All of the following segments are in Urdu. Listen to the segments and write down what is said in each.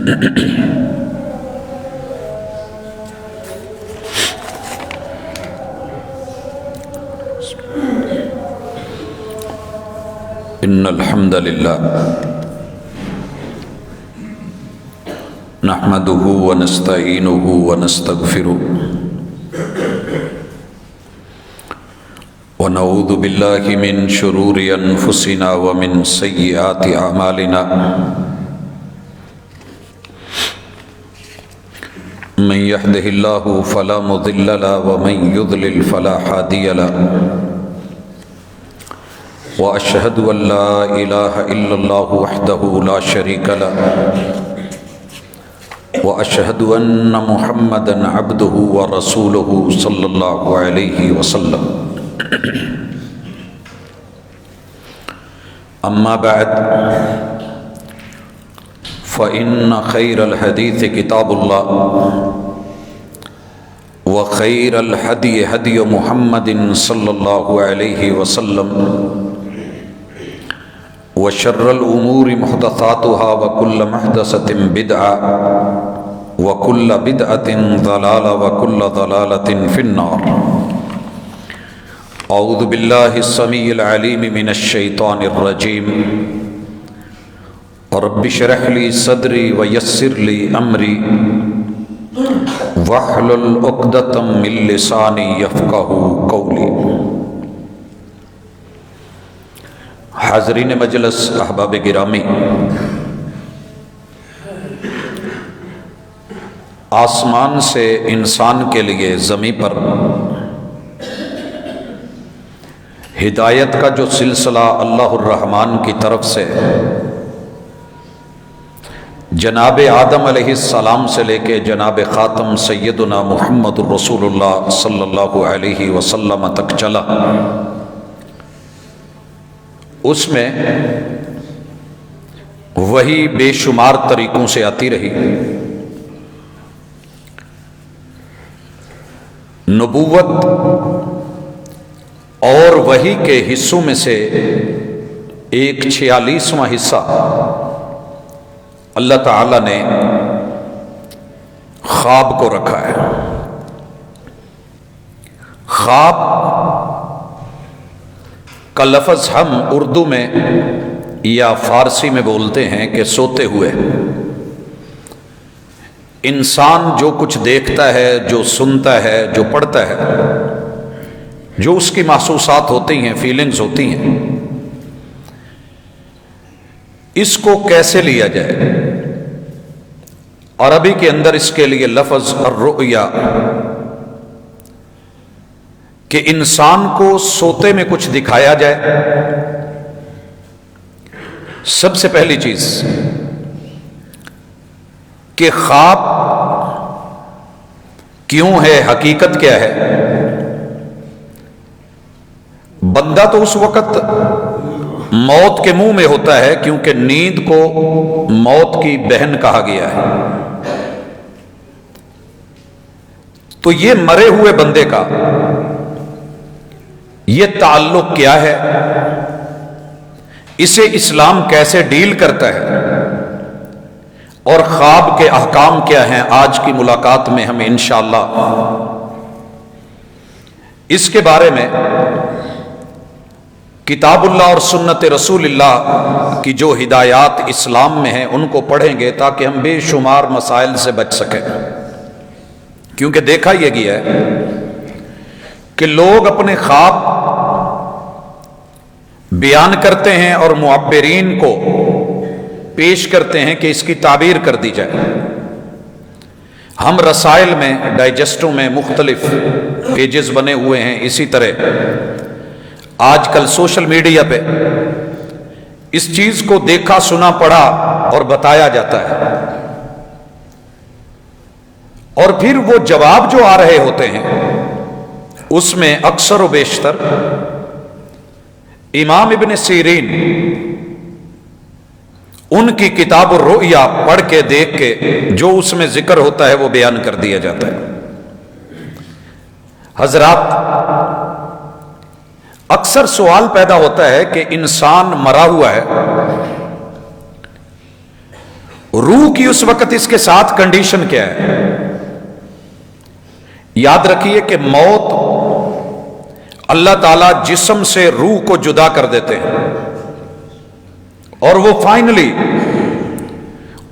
ان الحمد للہ نحمده ونستعینه ونستغفره ونعوذ باللہ من شرور انفسنا ومن سیئات اعمالنا من يهده الله فلا مضل له ومن يضلل فلا هادي له واشهد ان لا اله الا الله وحده لا شريك له واشهد ان محمدا عبده ورسوله صلى الله عليه وسلم اما بعد فان خير الحديث كتاب الله وخير الهدي هدي محمد صلى الله عليه وسلم وشر الأمور محدثاتها وكل محدثة بدعة وكل بدعة ضلالة وكل ضلالة في النار. أعوذ بالله السميع العليم من الشيطان الرجيم. رب اشرح لي صدري ويسر لي أمري واحلل عقدة من لساني يفقهوا قولي. حاضرین مجلس، احباب گرامی، آسمان سے انسان کے لیے زمین پر ہدایت کا جو سلسلہ اللہ الرحمن کی طرف سے جناب آدم علیہ السلام سے لے کے جناب خاتم سیدنا محمد رسول اللہ صلی اللہ علیہ وسلم تک چلا، اس میں وہی بے شمار طریقوں سے آتی رہی. نبوت اور وحی کے حصوں میں سے ایک 46واں حصہ اللہ تعالی نے خواب کو رکھا ہے. خواب کا لفظ ہم اردو میں یا فارسی میں بولتے ہیں کہ سوتے ہوئے. انسان جو کچھ دیکھتا ہے، جو سنتا ہے، جو پڑھتا ہے، جو اس کی محسوسات ہوتی ہیں، فیلنگز ہوتی ہیں، اس کو کیسے لیا جائے؟ عربی کے اندر اس کے لیے لفظ الرؤیا، کہ انسان کو سوتے میں کچھ دکھایا جائے. سب سے پہلی چیز کہ خواب کیوں ہے، حقیقت کیا ہے. بندہ تو اس وقت موت کے منہ میں ہوتا ہے، کیونکہ نیند کو موت کی بہن کہا گیا ہے. تو یہ مرے ہوئے بندے کا یہ تعلق کیا ہے، اسے اسلام کیسے ڈیل کرتا ہے، اور خواب کے احکام کیا ہیں، آج کی ملاقات میں ہم انشاءاللہ اس کے بارے میں کتاب اللہ اور سنت رسول اللہ کی جو ہدایات اسلام میں ہیں ان کو پڑھیں گے، تاکہ ہم بے شمار مسائل سے بچ سکیں. کیونکہ دیکھا یہ گیا ہے کہ لوگ اپنے خواب بیان کرتے ہیں اور معبرین کو پیش کرتے ہیں کہ اس کی تعبیر کر دی جائے. ہم رسائل میں، ڈائجسٹوں میں مختلف پیجز بنے ہوئے ہیں. اسی طرح آج کل سوشل میڈیا پہ اس چیز کو دیکھا، سنا، پڑھا اور بتایا جاتا ہے. اور پھر وہ جواب جو آ رہے ہوتے ہیں اس میں اکثر و بیشتر امام ابن سیرین ان کی کتاب الرؤیا پڑھ کے دیکھ کے جو اس میں ذکر ہوتا ہے وہ بیان کر دیا جاتا ہے. حضرات، اکثر سوال پیدا ہوتا ہے کہ انسان مرا ہوا ہے، روح کی اس وقت اس کے ساتھ کنڈیشن کیا ہے؟ یاد رکھیے کہ موت اللہ تعالیٰ جسم سے روح کو جدا کر دیتے ہیں اور وہ فائنلی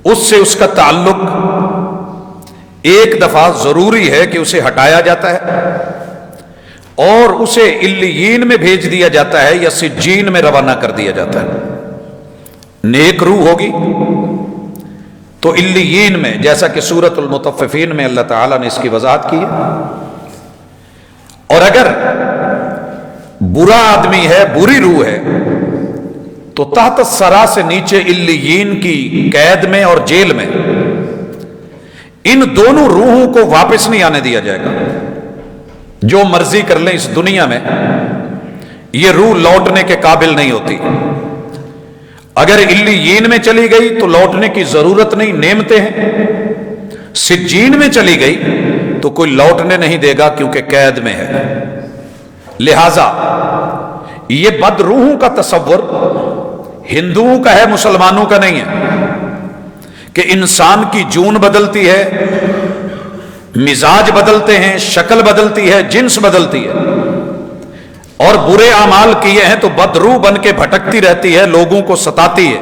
اس سے اس کا تعلق ایک دفعہ ضروری ہے کہ اسے ہٹایا جاتا ہے اور اسے علیین میں بھیج دیا جاتا ہے یا سجین میں روانہ کر دیا جاتا ہے۔ نیک روح ہوگی تو علیین میں، جیسا کہ سورۃ المطففین میں اللہ تعالیٰ نے اس کی وضاحت کی ہے، اور اگر برا آدمی ہے، بری روح ہے، تو تحت الثری سے نیچے علیین کی قید میں اور جیل میں ان دونوں روحوں کو واپس نہیں آنے دیا جائے گا۔ جو مرضی کر لیں اس دنیا میں، یہ روح لوٹنے کے قابل نہیں ہوتی۔ اگر علیین میں چلی گئی تو لوٹنے کی ضرورت نہیں، نعمتیں ہیں۔ سجین میں چلی گئی تو کوئی لوٹنے نہیں دے گا کیونکہ قید میں ہے۔ لہذا یہ بد روحوں کا تصور ہندوؤں کا ہے، مسلمانوں کا نہیں ہے، کہ انسان کی جون بدلتی ہے، مزاج بدلتے ہیں، شکل بدلتی ہے، جنس بدلتی ہے، اور برے اعمال کیے ہیں تو بد روح بن کے بھٹکتی رہتی ہے، لوگوں کو ستاتی ہے۔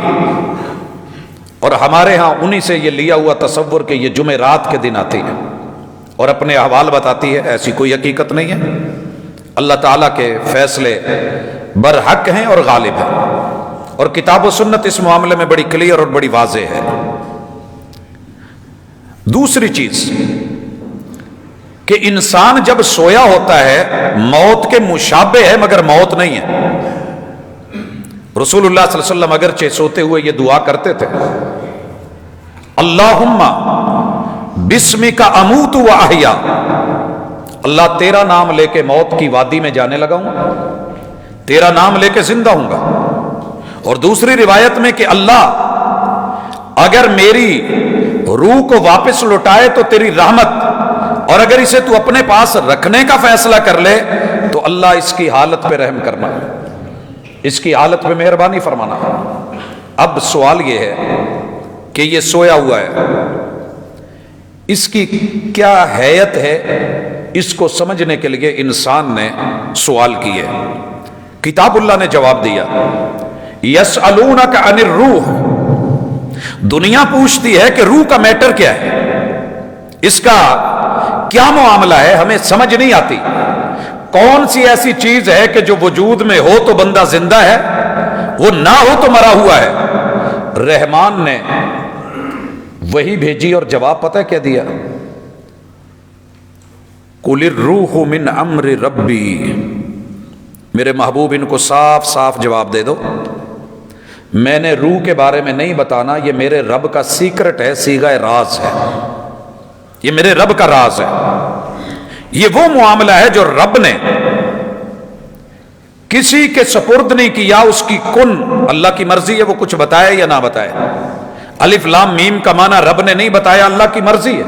اور ہمارے ہاں انہی سے یہ لیا ہوا تصور کہ یہ جمعرات کے دن آتی ہے اور اپنے احوال بتاتی ہے، ایسی کوئی حقیقت نہیں ہے۔ اللہ تعالیٰ کے فیصلے برحق ہیں اور غالب ہیں، اور کتاب و سنت اس معاملے میں بڑی کلیئر اور بڑی واضح ہے۔ دوسری چیز کہ انسان جب سویا ہوتا ہے موت کے مشابہ ہے مگر موت نہیں ہے۔ رسول اللہ صلی اللہ علیہ وسلم اگرچہ سوتے ہوئے یہ دعا کرتے تھے، اللہم بسمک اموت و احیا، اللہ تیرا نام لے کے موت کی وادی میں جانے لگا ہوں، تیرا نام لے کے زندہ ہوں گا۔ اور دوسری روایت میں کہ اللہ اگر میری روح کو واپس لوٹائے تو تیری رحمت، اور اگر اسے تو اپنے پاس رکھنے کا فیصلہ کر لے تو اللہ اس کی حالت پہ رحم کرنا، اس کی حالت پہ مہربانی فرمانا۔ اب سوال یہ ہے کہ یہ سویا ہوا ہے، اس کی کیا حیت ہے، اس کو سمجھنے کے لیے انسان نے سوال کیے۔ کتاب اللہ نے جواب دیا، یسألونک عن الروح، دنیا پوچھتی ہے کہ روح کا میٹر کیا ہے، اس کا کیا معاملہ ہے، ہمیں سمجھ نہیں آتی۔ کون سی ایسی چیز ہے کہ جو وجود میں ہو تو بندہ زندہ ہے، وہ نہ ہو تو مرا ہوا ہے؟ رحمان نے وہی بھیجی اور جواب پتہ کیا دیا؟ قُلِ الرُّوحُ مِنْ أَمْرِ رَبِّي، میرے محبوب ان کو صاف صاف جواب دے دو، میں نے روح کے بارے میں نہیں بتانا، یہ میرے رب کا سیکرٹ ہے، صیغہ راز ہے، یہ میرے رب کا راز ہے۔ یہ وہ معاملہ ہے جو رب نے کسی کے سپرد نہیں کیا، اس کی کن اللہ کی مرضی ہے، وہ کچھ بتائے یا نہ بتائے۔ الف لام میم کا معنی رب نے نہیں بتایا، اللہ کی مرضی ہے۔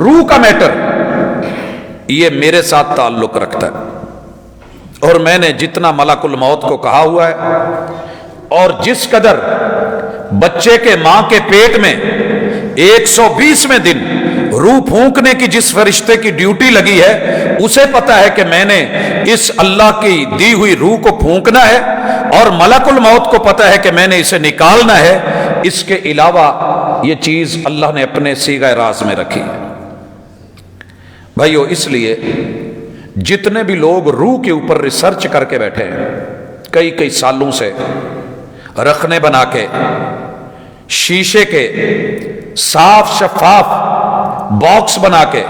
روح کا میٹر یہ میرے ساتھ تعلق رکھتا ہے، اور میں نے جتنا ملک الموت کو کہا ہوا ہے، اور جس قدر بچے کے ماں کے پیٹ میں 120ویں دن روح پھونکنے کی جس فرشتے کی ڈیوٹی لگی ہے، اسے پتا ہے کہ میں نے اس اللہ کی دی ہوئی روح کو پھونکنا ہے، اور ملک الموت کو پتا ہے کہ میں نے اسے نکالنا ہے۔ اس کے علاوہ یہ چیز اللہ نے اپنے صیغہ راز میں رکھی ہے۔ بھائیو، اس لیے جتنے بھی لوگ روح کے اوپر ریسرچ کر کے بیٹھے ہیں کئی سالوں سے، رکھنے بنا کے شیشے کے صاف شفاف باکس بنا کے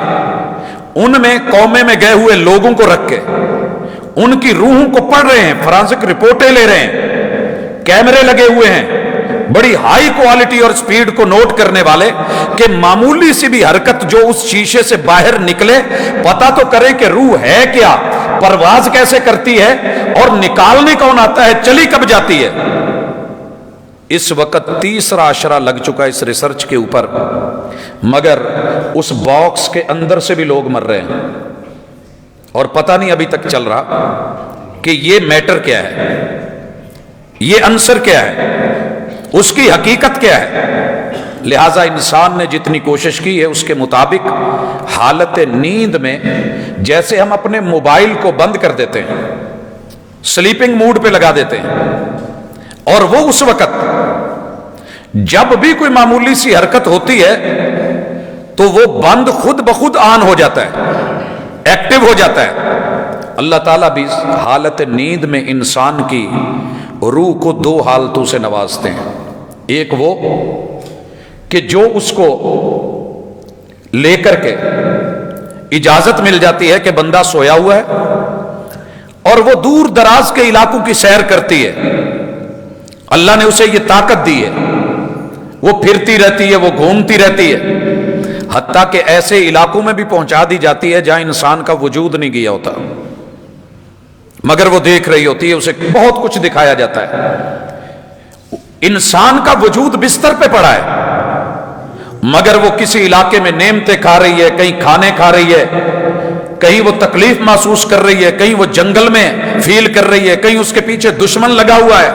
ان میں قومے میں گئے ہوئے لوگوں کو رکھ کے ان کی روحوں کو پڑھ رہے ہیں، فرانسک رپورٹیں لے رہے ہیں، کیمرے لگے ہوئے ہیں، بڑی ہائی کوالٹی اور سپیڈ کو نوٹ کرنے والے، کہ معمولی سی بھی حرکت جو اس شیشے سے باہر نکلے پتہ تو کریں کہ روح ہے کیا، پرواز کیسے کرتی ہے، اور نکالنے کون آتا ہے، چلی کب جاتی ہے۔ اس وقت تیسرا عشرہ لگ چکا اس ریسرچ کے اوپر، مگر اس باکس کے اندر سے بھی لوگ مر رہے ہیں، اور پتہ نہیں ابھی تک چل رہا کہ یہ میٹر کیا ہے، یہ عنصر کیا ہے، اس کی حقیقت کیا ہے۔ لہٰذا انسان نے جتنی کوشش کی ہے اس کے مطابق حالت نیند میں جیسے ہم اپنے موبائل کو بند کر دیتے ہیں، سلیپنگ موڈ پہ لگا دیتے ہیں، اور وہ اس وقت جب بھی کوئی معمولی سی حرکت ہوتی ہے تو وہ بند خود بخود آن ہو جاتا ہے، ایکٹیو ہو جاتا ہے۔ اللہ تعالیٰ بھی حالت نیند میں انسان کی روح کو دو حالتوں سے نوازتے ہیں۔ ایک وہ کہ جو اس کو لے کر کے اجازت مل جاتی ہے کہ بندہ سویا ہوا ہے اور وہ دور دراز کے علاقوں کی سیر کرتی ہے، اللہ نے اسے یہ طاقت دی ہے، وہ پھرتی رہتی ہے، وہ گھومتی رہتی ہے، حتیٰ کہ ایسے علاقوں میں بھی پہنچا دی جاتی ہے جہاں انسان کا وجود نہیں گیا ہوتا، مگر وہ دیکھ رہی ہوتی ہے، اسے بہت کچھ دکھایا جاتا ہے۔ انسان کا وجود بستر پہ پڑا ہے مگر وہ کسی علاقے میں نعمتیں کھا رہی ہے، کہیں کھانے کھا رہی ہے، کہیں وہ تکلیف محسوس کر رہی ہے، کہیں وہ جنگل میں فیل کر رہی ہے، کہیں اس کے پیچھے دشمن لگا ہوا ہے۔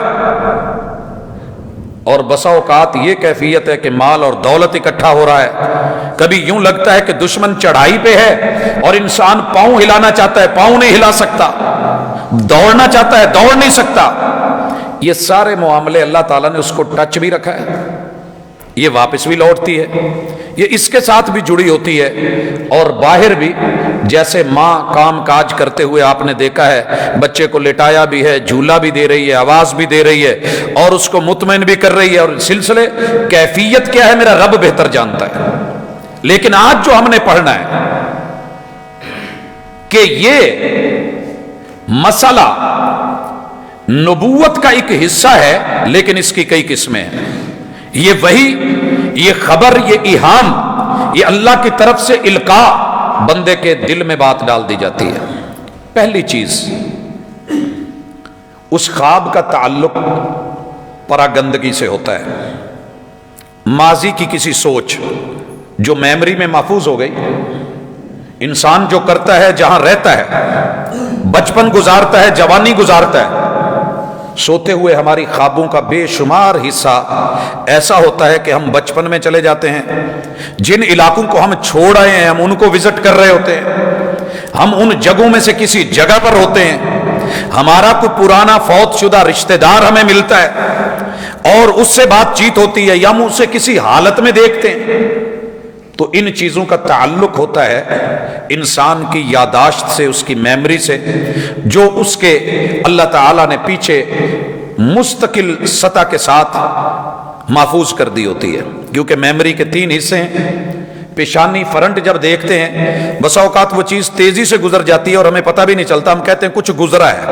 اور بسا اوقات یہ کیفیت ہے کہ مال اور دولت اکٹھا ہو رہا ہے، کبھی یوں لگتا ہے کہ دشمن چڑھائی پہ ہے اور انسان پاؤں ہلانا چاہتا ہے، پاؤں نہیں ہلا سکتا، دوڑنا چاہتا ہے، دوڑ نہیں سکتا۔ یہ سارے معاملے اللہ تعالیٰ نے اس کو ٹچ بھی رکھا ہے، یہ واپس بھی لوٹتی ہے، یہ اس کے ساتھ بھی جڑی ہوتی ہے، اور باہر بھی جیسے ماں کام کاج کرتے ہوئے آپ نے دیکھا ہے، بچے کو لٹایا بھی ہے، جھولا بھی دے رہی ہے، آواز بھی دے رہی ہے اور اس کو مطمئن بھی کر رہی ہے، اور سلسلے کیفیت کیا ہے میرا رب بہتر جانتا ہے۔ لیکن آج جو ہم نے پڑھنا ہے کہ یہ مسئلہ نبوت کا ایک حصہ ہے لیکن اس کی کئی قسمیں ہیں۔ یہ وحی، یہ خبر، یہ الہام، یہ اللہ کی طرف سے القاء بندے کے دل میں بات ڈال دی جاتی ہے۔ پہلی چیز، اس خواب کا تعلق پراگندگی سے ہوتا ہے، ماضی کی کسی سوچ جو میموری میں محفوظ ہو گئی۔ انسان جو کرتا ہے، جہاں رہتا ہے، بچپن گزارتا ہے، جوانی گزارتا ہے، سوتے ہوئے ہماری خوابوں کا بے شمار حصہ ایسا ہوتا ہے کہ ہم بچپن میں چلے جاتے ہیں، جن علاقوں کو ہم چھوڑ آئے ہیں ہم ان کو وزٹ کر رہے ہوتے ہیں، ہم ان جگہوں میں سے کسی جگہ پر ہوتے ہیں، ہمارا کوئی پرانا فوت شدہ رشتہ دار ہمیں ملتا ہے اور اس سے بات چیت ہوتی ہے یا ہم اسے کسی حالت میں دیکھتے ہیں۔ تو ان چیزوں کا تعلق ہوتا ہے انسان کی یاداشت سے، اس کی میموری سے، جو اس کے اللہ تعالیٰ نے پیچھے مستقل سطح کے ساتھ محفوظ کر دی ہوتی ہے۔ کیونکہ میموری کے 3 حصے ہیں، پیشانی فرنٹ جب دیکھتے ہیں بسا اوقات وہ چیز تیزی سے گزر جاتی ہے اور ہمیں پتہ بھی نہیں چلتا، ہم کہتے ہیں کچھ گزرا ہے،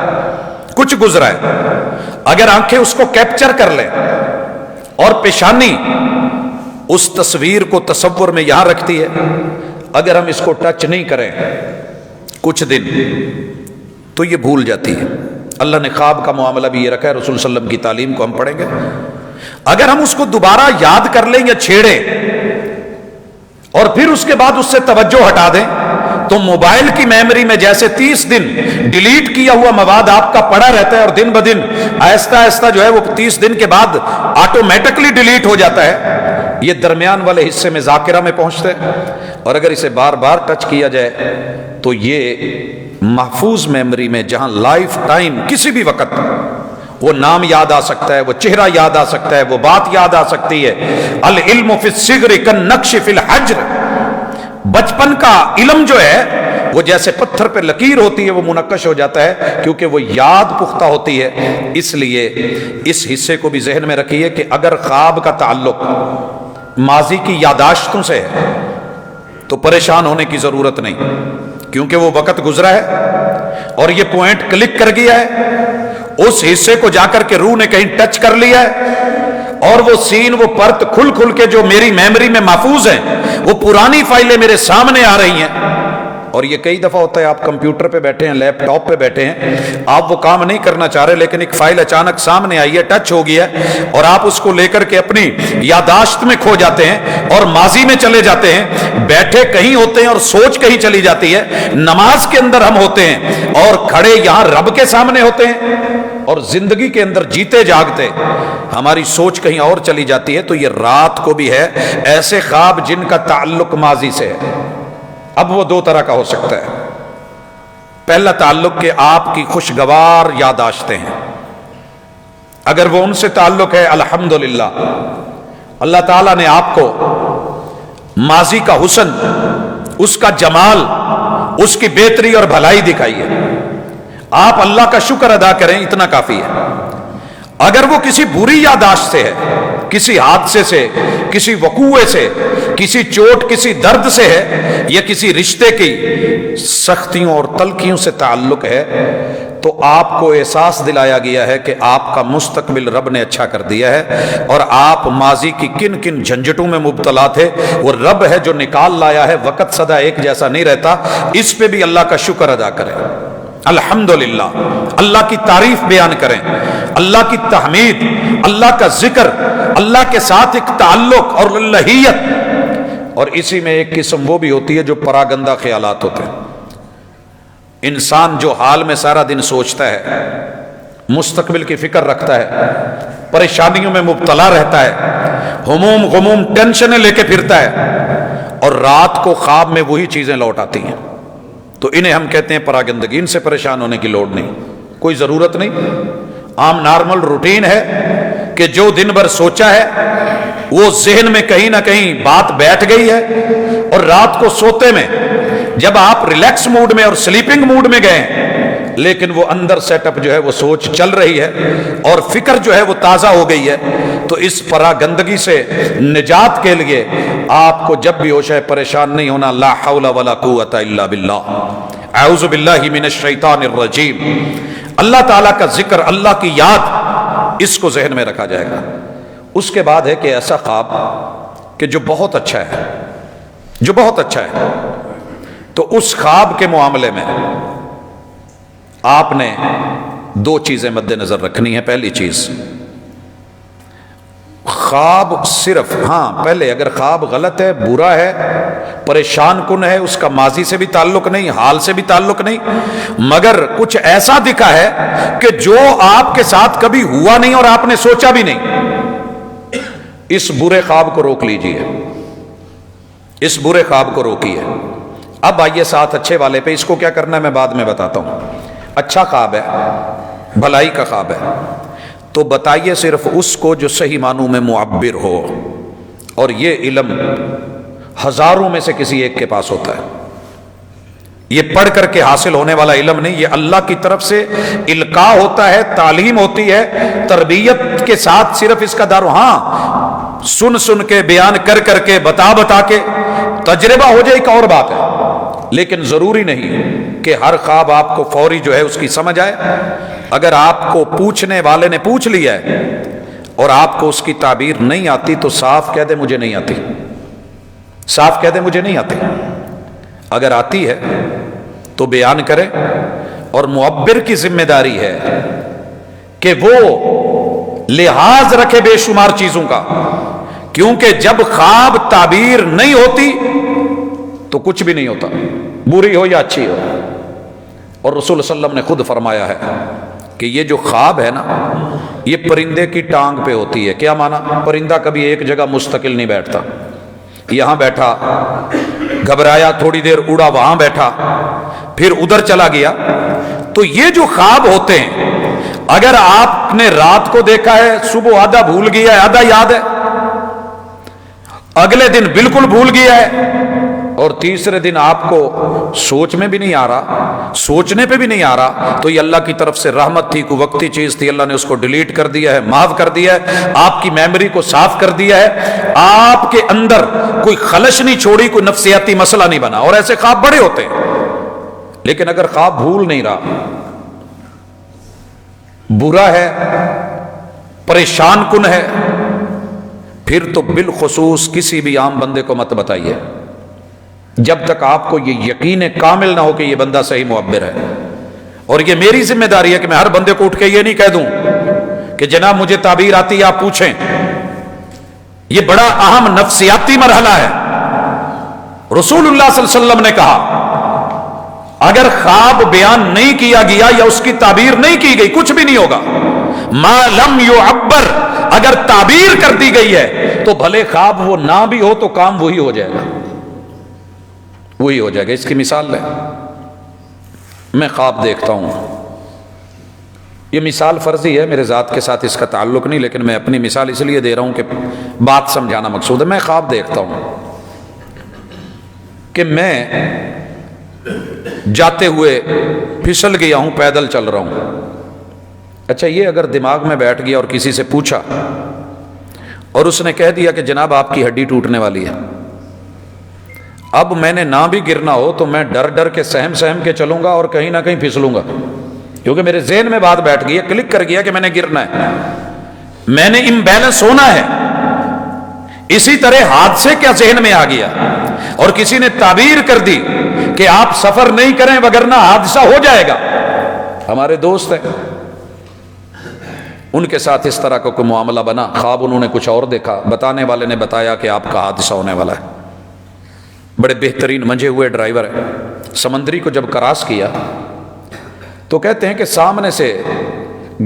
کچھ گزرا ہے۔ اگر آنکھیں اس کو کیپچر کر لیں اور پیشانی اس تصویر کو تصور میں یہاں رکھتی ہے، اگر ہم اس کو ٹچ نہیں کریں کچھ دن تو یہ بھول جاتی ہے۔ اللہ نے خواب کا معاملہ بھی یہ رکھا ہے، رسول صلی اللہ علیہ وسلم کی تعلیم کو ہم پڑھیں گے۔ اگر ہم اس کو دوبارہ یاد کر لیں یا چھیڑیں اور پھر اس کے بعد اس سے توجہ ہٹا دیں تو موبائل کی میموری میں جیسے 30 دن ڈیلیٹ کیا ہوا مواد آپ کا پڑا رہتا ہے اور دن بدن آہستہ آہستہ جو ہے وہ 30 دن کے بعد آٹومیٹکلی ڈیلیٹ ہو جاتا ہے، یہ درمیان والے حصے میں ذاکرہ میں پہنچتے ہیں، اور اگر اسے بار بار ٹچ کیا جائے تو یہ محفوظ میموری میں، جہاں لائف ٹائم کسی بھی وقت وہ نام یاد آ سکتا ہے، وہ چہرہ یاد آ سکتا ہے، وہ بات یاد آ سکتی ہے۔ العلم فی الصغر کالنقش فی الحجر، بچپن کا علم جو ہے وہ جیسے پتھر پہ لکیر ہوتی ہے وہ منقش ہو جاتا ہے، کیونکہ وہ یاد پختہ ہوتی ہے۔ اس لیے اس حصے کو بھی ذہن میں رکھیے کہ اگر خواب کا تعلق ماضی کی یاداشتوں سے ہے تو پریشان ہونے کی ضرورت نہیں، کیونکہ وہ وقت گزرا ہے اور یہ پوائنٹ کلک کر گیا ہے، اس حصے کو جا کر کے روح نے کہیں ٹچ کر لیا ہے اور وہ سین، وہ پرت کھل کھل کے جو میری میموری میں محفوظ ہیں، وہ پرانی فائلیں میرے سامنے آ رہی ہیں، اور یہ کئی دفعہ ہوتا ہے آپ کمپیوٹر پہ بیٹھے ہیں، لیپ ٹاپ پہ بیٹھے ہیں، آپ وہ کام نہیں کرنا چاہ رہے، لیکن ایک فائل اچانک سامنے آئی ہے، ٹچ ہو گیا ہے، اور آپ اس کو لے کر کے اپنی یادداشت میں کھو جاتے ہیں اور ماضی میں چلے جاتے ہیں، بیٹھے کہیں ہوتے ہیں اور سوچ کہیں چلی جاتی ہے، نماز کے اندر ہم ہوتے ہیں اور کھڑے یہاں رب کے سامنے ہوتے ہیں، اور زندگی کے اندر جیتے جاگتے ہماری سوچ کہیں اور چلی جاتی ہے۔ تو یہ رات کو بھی ہے ایسے خواب جن کا تعلق ماضی سے ہے۔ اب وہ دو طرح کا ہو سکتا ہے۔ پہلا تعلق کہ آپ کی خوشگوار یادداشتیں ہیں، اگر وہ ان سے تعلق ہے الحمدللہ، اللہ تعالیٰ نے آپ کو ماضی کا حسن، اس کا جمال، اس کی بہتری اور بھلائی دکھائی ہے، آپ اللہ کا شکر ادا کریں، اتنا کافی ہے۔ اگر وہ کسی بری یادداشت سے ہے، کسی حادثے سے، کسی وقوعے سے، کسی چوٹ، کسی درد سے ہے، یا کسی رشتے کی سختیوں اور تلخیوں سے تعلق ہے، تو آپ کو احساس دلایا گیا ہے کہ آپ کا مستقبل رب نے اچھا کر دیا ہے، اور آپ ماضی کی کن کن جھنجھٹوں میں مبتلا تھے، وہ رب ہے جو نکال لایا ہے۔ وقت سدا ایک جیسا نہیں رہتا، اس پہ بھی اللہ کا شکر ادا کریں، الحمدللہ، اللہ کی تعریف بیان کریں، اللہ کی تحمید، اللہ کا ذکر، اللہ کے ساتھ ایک تعلق اور اللہیت۔ اور اسی میں ایک قسم وہ بھی ہوتی ہے جو پراگندہ خیالات ہوتے ہیں۔ انسان جو حال میں سارا دن سوچتا ہے، مستقبل کی فکر رکھتا ہے، پریشانیوں میں مبتلا رہتا ہے، ہموم غموم ٹینشنیں لے کے پھرتا ہے، اور رات کو خواب میں وہی چیزیں لوٹ آتی ہیں، تو انہیں ہم کہتے ہیں پراگندگی۔ ان سے پریشان ہونے کی لوڑ نہیں، کوئی ضرورت نہیں۔ عام نارمل روٹین ہے کہ جو دن بھر سوچا ہے وہ ذہن میں کہیں نہ کہیں بات بیٹھ گئی ہے، اور رات کو سوتے میں جب آپ ریلیکس موڈ میں اور سلیپنگ موڈ میں گئے ہیں، لیکن وہ اندر سیٹ اپ جو ہے وہ سوچ چل رہی ہے اور فکر جو ہے وہ تازہ ہو گئی ہے، تو اس پراگندگی سے نجات کے لیے آپ کو جب بھی ہوش ہے پریشان نہیں ہونا۔ لا حول ولا قوت الا باللہ، اعوذ باللہ من الشیطان الرجیم۔ اللہ تعالیٰ کا ذکر، اللہ کی یاد، اس کو ذہن میں رکھا جائے گا۔ اس کے بعد ہے کہ ایسا خواب کہ جو بہت اچھا ہے، جو بہت اچھا ہے، تو اس خواب کے معاملے میں آپ نے دو چیزیں مد نظر رکھنی ہے۔ پہلی چیز، خواب صرف، پہلے اگر خواب غلط ہے، برا ہے، پریشان کن ہے، اس کا ماضی سے بھی تعلق نہیں، حال سے بھی تعلق نہیں، مگر کچھ ایسا دکھا ہے کہ جو آپ کے ساتھ کبھی ہوا نہیں اور آپ نے سوچا بھی نہیں، اس برے خواب کو روک لیجئے، اس برے خواب کو روکیے۔ اب آئیے ساتھ اچھے والے پہ، اس کو کیا کرنا ہے میں بعد میں بتاتا ہوں۔ اچھا خواب ہے، بھلائی کا خواب ہے، تو بتائیے صرف اس کو جو صحیح معنوں میں معبر ہو، اور یہ علم ہزاروں میں سے کسی ایک کے پاس ہوتا ہے، یہ پڑھ کر کے حاصل ہونے والا علم نہیں، یہ اللہ کی طرف سے القاء ہوتا ہے، تعلیم ہوتی ہے، تربیت کے ساتھ صرف اس کا سن سن کے، بیان کر کر کے، بتا بتا کے، تجربہ ہو جائے ایک اور بات ہے، لیکن ضروری نہیں کہ ہر خواب آپ کو فوری جو ہے اس کی سمجھ آئے۔ اگر آپ کو پوچھنے والے نے پوچھ لیا ہے اور آپ کو اس کی تعبیر نہیں آتی، تو صاف کہہ دے مجھے نہیں آتی، صاف کہہ دے مجھے نہیں آتی۔ اگر آتی ہے تو بیان کرے، اور معبر کی ذمہ داری ہے کہ وہ لحاظ رکھے بے شمار چیزوں کا، کیونکہ جب خواب تعبیر نہیں ہوتی تو کچھ بھی نہیں ہوتا، بری ہو یا اچھی ہو۔ اور رسول صلی اللہ علیہ وسلم نے خود فرمایا ہے کہ یہ جو خواب ہے نا، یہ پرندے کی ٹانگ پہ ہوتی ہے۔ کیا معنی؟ پرندہ کبھی ایک جگہ مستقل نہیں بیٹھتا، یہاں بیٹھا، گھبرایا، تھوڑی دیر اڑا، وہاں بیٹھا، پھر ادھر چلا گیا۔ تو یہ جو خواب ہوتے ہیں، اگر آپ نے رات کو دیکھا ہے، صبح آدھا بھول گیا ہے، آدھا یاد ہے، اگلے دن بالکل بھول گیا ہے، اور تیسرے دن آپ کو سوچ میں بھی نہیں آ رہا، سوچنے پہ بھی نہیں آ رہا، تو یہ اللہ کی طرف سے رحمت تھی، کوئی وقتی چیز تھی، اللہ نے اس کو ڈیلیٹ کر دیا ہے، معاف کر دیا ہے، آپ کی میموری کو صاف کر دیا ہے، آپ کے اندر کوئی خلش نہیں چھوڑی، کوئی نفسیاتی مسئلہ نہیں بنا۔ اور ایسے خواب بڑے ہوتے ہیں۔ لیکن اگر خواب بھول نہیں رہا، برا ہے، پریشان کن ہے، پھر تو بالخصوص کسی بھی عام بندے کو مت بتائیے، جب تک آپ کو یہ یقین کامل نہ ہو کہ یہ بندہ صحیح معبر ہے. اور یہ میری ذمہ داری ہے کہ میں ہر بندے کو اٹھ کے یہ نہیں کہہ دوں کہ جناب مجھے تعبیر آتی ہے آپ پوچھیں. یہ بڑا اہم نفسیاتی مرحلہ ہے. رسول اللہ صلی اللہ علیہ وسلم نے کہا اگر خواب بیان نہیں کیا گیا یا اس کی تعبیر نہیں کی گئی کچھ بھی نہیں ہوگا. ما لم یعبر، اگر تعبیر کر دی گئی ہے تو بھلے خواب وہ نہ بھی ہو تو کام وہی ہو جائے گا، وہی ہو جائے گا. اس کی مثال ہے، میں خواب دیکھتا ہوں، یہ مثال فرضی ہے، میرے ذات کے ساتھ اس کا تعلق نہیں، لیکن میں اپنی مثال اس لیے دے رہا ہوں کہ بات سمجھانا مقصود ہے. میں خواب دیکھتا ہوں کہ میں جاتے ہوئے پھسل گیا ہوں، پیدل چل رہا ہوں. اچھا، یہ اگر دماغ میں بیٹھ گیا اور کسی سے پوچھا اور اس نے کہہ دیا کہ جناب آپ کی ہڈی ٹوٹنے والی ہے، اب میں نے نہ بھی گرنا ہو تو میں ڈر ڈر کے سہم سہم کے چلوں گا اور کہیں نہ کہیں پھسلوں گا، کیونکہ میرے ذہن میں بات بیٹھ گئی ہے، کلک کر گیا کہ میں نے گرنا ہے، میں نے امبیلنس ہونا ہے. اسی طرح حادثے کیا ذہن میں آ گیا اور کسی نے تعبیر کر دی کہ آپ سفر نہیں کریں وگرنہ حادثہ ہو جائے گا. ہمارے دوست ہیں، ان کے ساتھ اس طرح کا کوئی معاملہ بنا، خواب انہوں نے کچھ اور دیکھا، بتانے والے نے بتایا کہ آپ کا حادثہ ہونے والا ہے. بڑے بہترین منجھے ہوئے ڈرائیور ہیں. سمندری کو جب کراس کیا تو کہتے ہیں کہ سامنے سے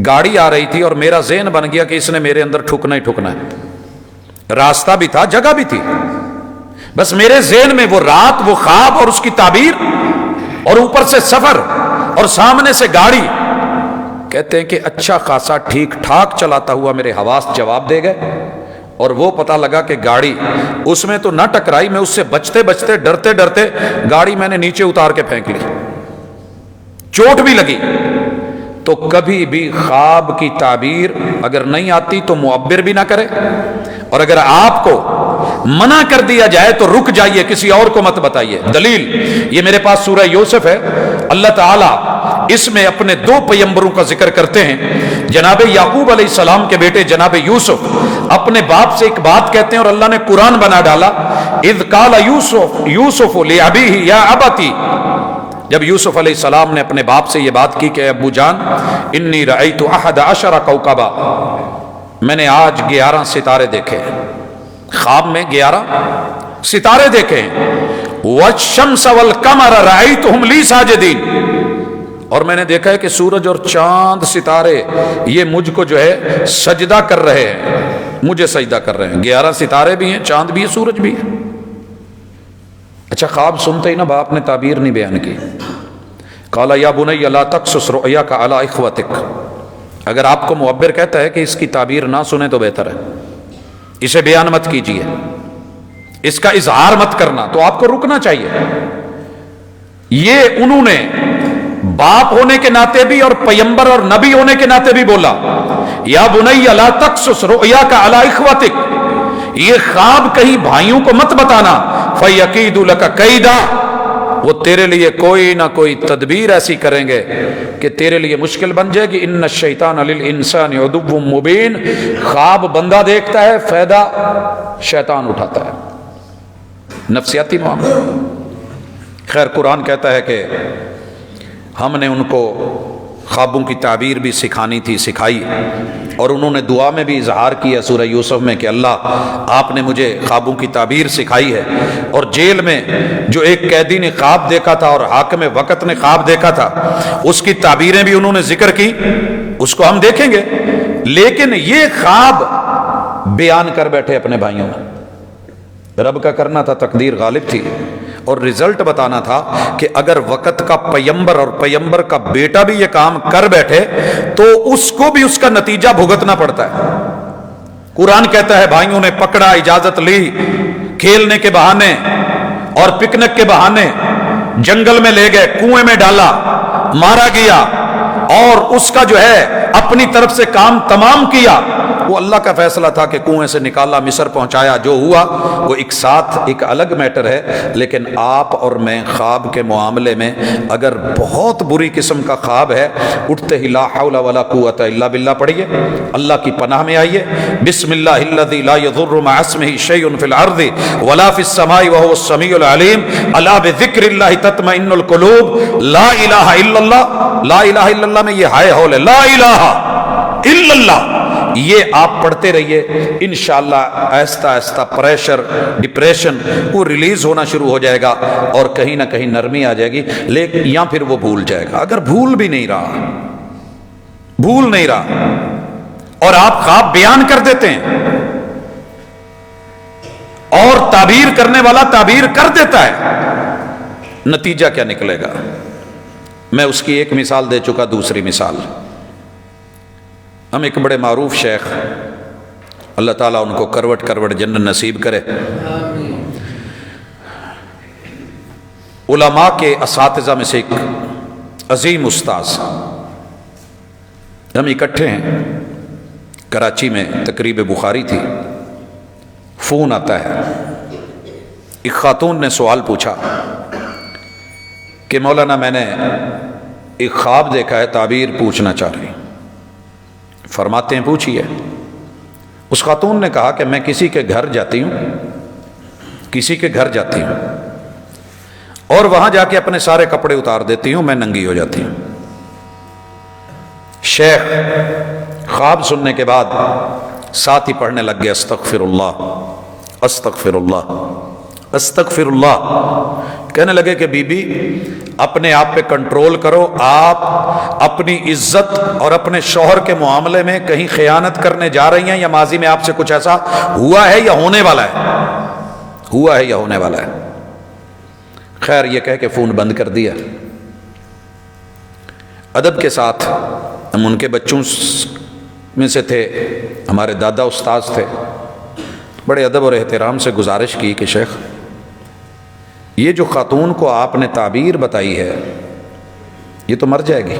گاڑی آ رہی تھی اور میرا ذہن بن گیا کہ اس نے میرے اندر ٹھکنا ہی ٹھکنا ہے. راستہ بھی تھا، جگہ بھی تھی، بس میرے ذہن میں وہ رات، وہ خواب اور اس کی تعبیر، اور اوپر سے سفر اور سامنے سے گاڑی. کہتے ہیں کہ اچھا خاصا ٹھیک ٹھاک چلاتا ہوا میرے حواس جواب دے گئے اور وہ پتہ لگا کہ گاڑی اس میں تو نہ ٹکرائی، میں اس سے بچتے بچتے ڈرتے ڈرتے گاڑی میں نے نیچے اتار کے پھینک لی، چوٹ بھی لگی. تو کبھی بھی خواب کی تعبیر اگر نہیں آتی تو معبر بھی نہ کرے، اور اگر آپ کو منع کر دیا جائے تو رک جائیے، کسی اور کو مت بتائیے. دلیل یہ میرے پاس سورہ یوسف ہے. اللہ تعالیٰ اس میں اپنے دو پیغمبروں کا ذکر کرتے ہیں. جناب یعقوب علیہ السلام کے بیٹے جناب یوسف اپنے باپ سے ایک بات کہتے ہیں اور اللہ نے قرآن بنا ڈالا. اذ قال یوسف لأبیہ یا ابتی، جب یوسف علیہ السلام نے اپنے باپ سے یہ بات کی کہ ابو جان انی رأیت 11 کوكبا، میں نے آج 11 ستارے دیکھے، خواب میں 11 ستارے دیکھے. والشمس والقمر رأیتهم لی ساجدین، اور میں نے دیکھا ہے کہ سورج اور چاند ستارے یہ مجھ کو جو ہے سجدہ کر رہے ہیں، مجھے سجدہ کر رہے ہیں. 11 ستارے بھی ہیں، چاند بھی ہے، سورج بھی ہے. اچھا، خواب سنتے ہی نا باپ نے تعبیر نہیں بیان کی. قال یا بنی لا تقصص رؤیاک علی اخوتک، اگر آپ کو معبر کہتا ہے کہ اس کی تعبیر نہ سنیں تو بہتر ہے، اسے بیان مت کیجیے، اس کا اظہار مت کرنا، تو آپ کو رکنا چاہیے. یہ انہوں نے باپ ہونے کے ناطے بھی اور پیغمبر اور نبی ہونے کے ناطے بھی بولا یا بنی لا تقصص رؤیاک علی اخوتک، یہ خواب کہیں بھائیوں کو مت بتانا. فَيَكِيدُ لَكَ كَيْدًا، وہ تیرے لیے کوئی نہ کوئی تدبیر ایسی کریں گے کہ تیرے لیے مشکل بن جائے گی. ان الشیطان للانسان عدو مبین، خواب بندہ دیکھتا ہے، فائدہ شیطان اٹھاتا ہے. نفسیاتی معاملہ. خیر، قرآن کہتا ہے کہ ہم نے ان کو خوابوں کی تعبیر بھی سکھانی تھی، سکھائی، اور انہوں نے دعا میں بھی اظہار کیا سورہ یوسف میں کہ اللہ آپ نے مجھے خوابوں کی تعبیر سکھائی ہے. اور جیل میں جو ایک قیدی نے خواب دیکھا تھا اور حاکم وقت نے خواب دیکھا تھا، اس کی تعبیریں بھی انہوں نے ذکر کی، اس کو ہم دیکھیں گے. لیکن یہ خواب بیان کر بیٹھے اپنے بھائیوں میں. رب کا کرنا تھا، تقدیر غالب تھی، اور رزلٹ بتانا تھا کہ اگر وقت کا پیغمبر اور پیغمبر کا بیٹا بھی یہ کام کر بیٹھے تو اس کو بھی اس کا نتیجہ بھگتنا پڑتا ہے. قرآن کہتا ہے بھائیوں نے پکڑا، اجازت لی، کھیلنے کے بہانے اور پکنک کے بہانے جنگل میں لے گئے، کنویں میں ڈالا، مارا گیا، اور اس کا جو ہے اپنی طرف سے کام تمام کیا. وہ اللہ کا فیصلہ تھا کہ کنویں سے نکالا، مصر پہنچایا، جو ہوا وہ ایک ساتھ ایک الگ میٹر ہے. لیکن آپ اور میں خواب کے معاملے میں اگر بہت بری قسم کا خواب ہے، اٹھتے ہی لا حول ولا قوت الا باللہ پڑھیے، اللہ کی پناہ میں آئیے. بسم اللہ الذی لا یضر مع اسمہ شیء فی الارض ولا فی السماء وهو السمیع العلیم الا بذکر اللہ تطمئن القلوب. لا الہ الا اللہ، لا الہ الا اللہ میں یہ ہائے ہول ہے، لا الہ الا اللہ، یہ آپ پڑھتے رہیے. انشاءاللہ آہستہ آہستہ پریشر، ڈپریشن وہ ریلیز ہونا شروع ہو جائے گا اور کہیں نہ کہیں نرمی آ جائے گی. لیکن یا پھر وہ بھول جائے گا. اگر بھول بھی نہیں رہا اور آپ خواب بیان کر دیتے ہیں اور تعبیر کرنے والا تعبیر کر دیتا ہے، نتیجہ کیا نکلے گا؟ میں اس کی ایک مثال دے چکا. دوسری مثال، ہم ایک بڑے معروف شیخ، اللہ تعالیٰ ان کو کروٹ کروٹ جنت نصیب کرے، علماء کے اساتذہ میں سے ایک عظیم استاذ، ہم اکٹھے ہیں، کراچی میں تقریب بخاری تھی. فون آتا ہے، ایک خاتون نے سوال پوچھا کہ مولانا میں نے ایک خواب دیکھا ہے، تعبیر پوچھنا چاہ رہی. فرماتے ہیں پوچھیے. اس خاتون نے کہا کہ میں کسی کے گھر جاتی ہوں اور وہاں جا کے اپنے سارے کپڑے اتار دیتی ہوں، میں ننگی ہو جاتی ہوں. شیخ خواب سننے کے بعد ساتھ ہی پڑھنے لگ گئے، استغفر اللہ استغفر اللہ استغفر اللہ. کہنے لگے کہ بی بی اپنے آپ پہ کنٹرول کرو، آپ اپنی عزت اور اپنے شوہر کے معاملے میں کہیں خیانت کرنے جا رہی ہیں، یا ماضی میں آپ سے کچھ ایسا ہوا ہے یا ہونے والا ہے. خیر یہ کہہ کے فون بند کر دیا. ادب کے ساتھ ہم ان کے بچوں میں سے تھے، ہمارے دادا استاذ تھے، بڑے ادب اور احترام سے گزارش کی کہ شیخ یہ جو خاتون کو آپ نے تعبیر بتائی ہے یہ تو مر جائے گی،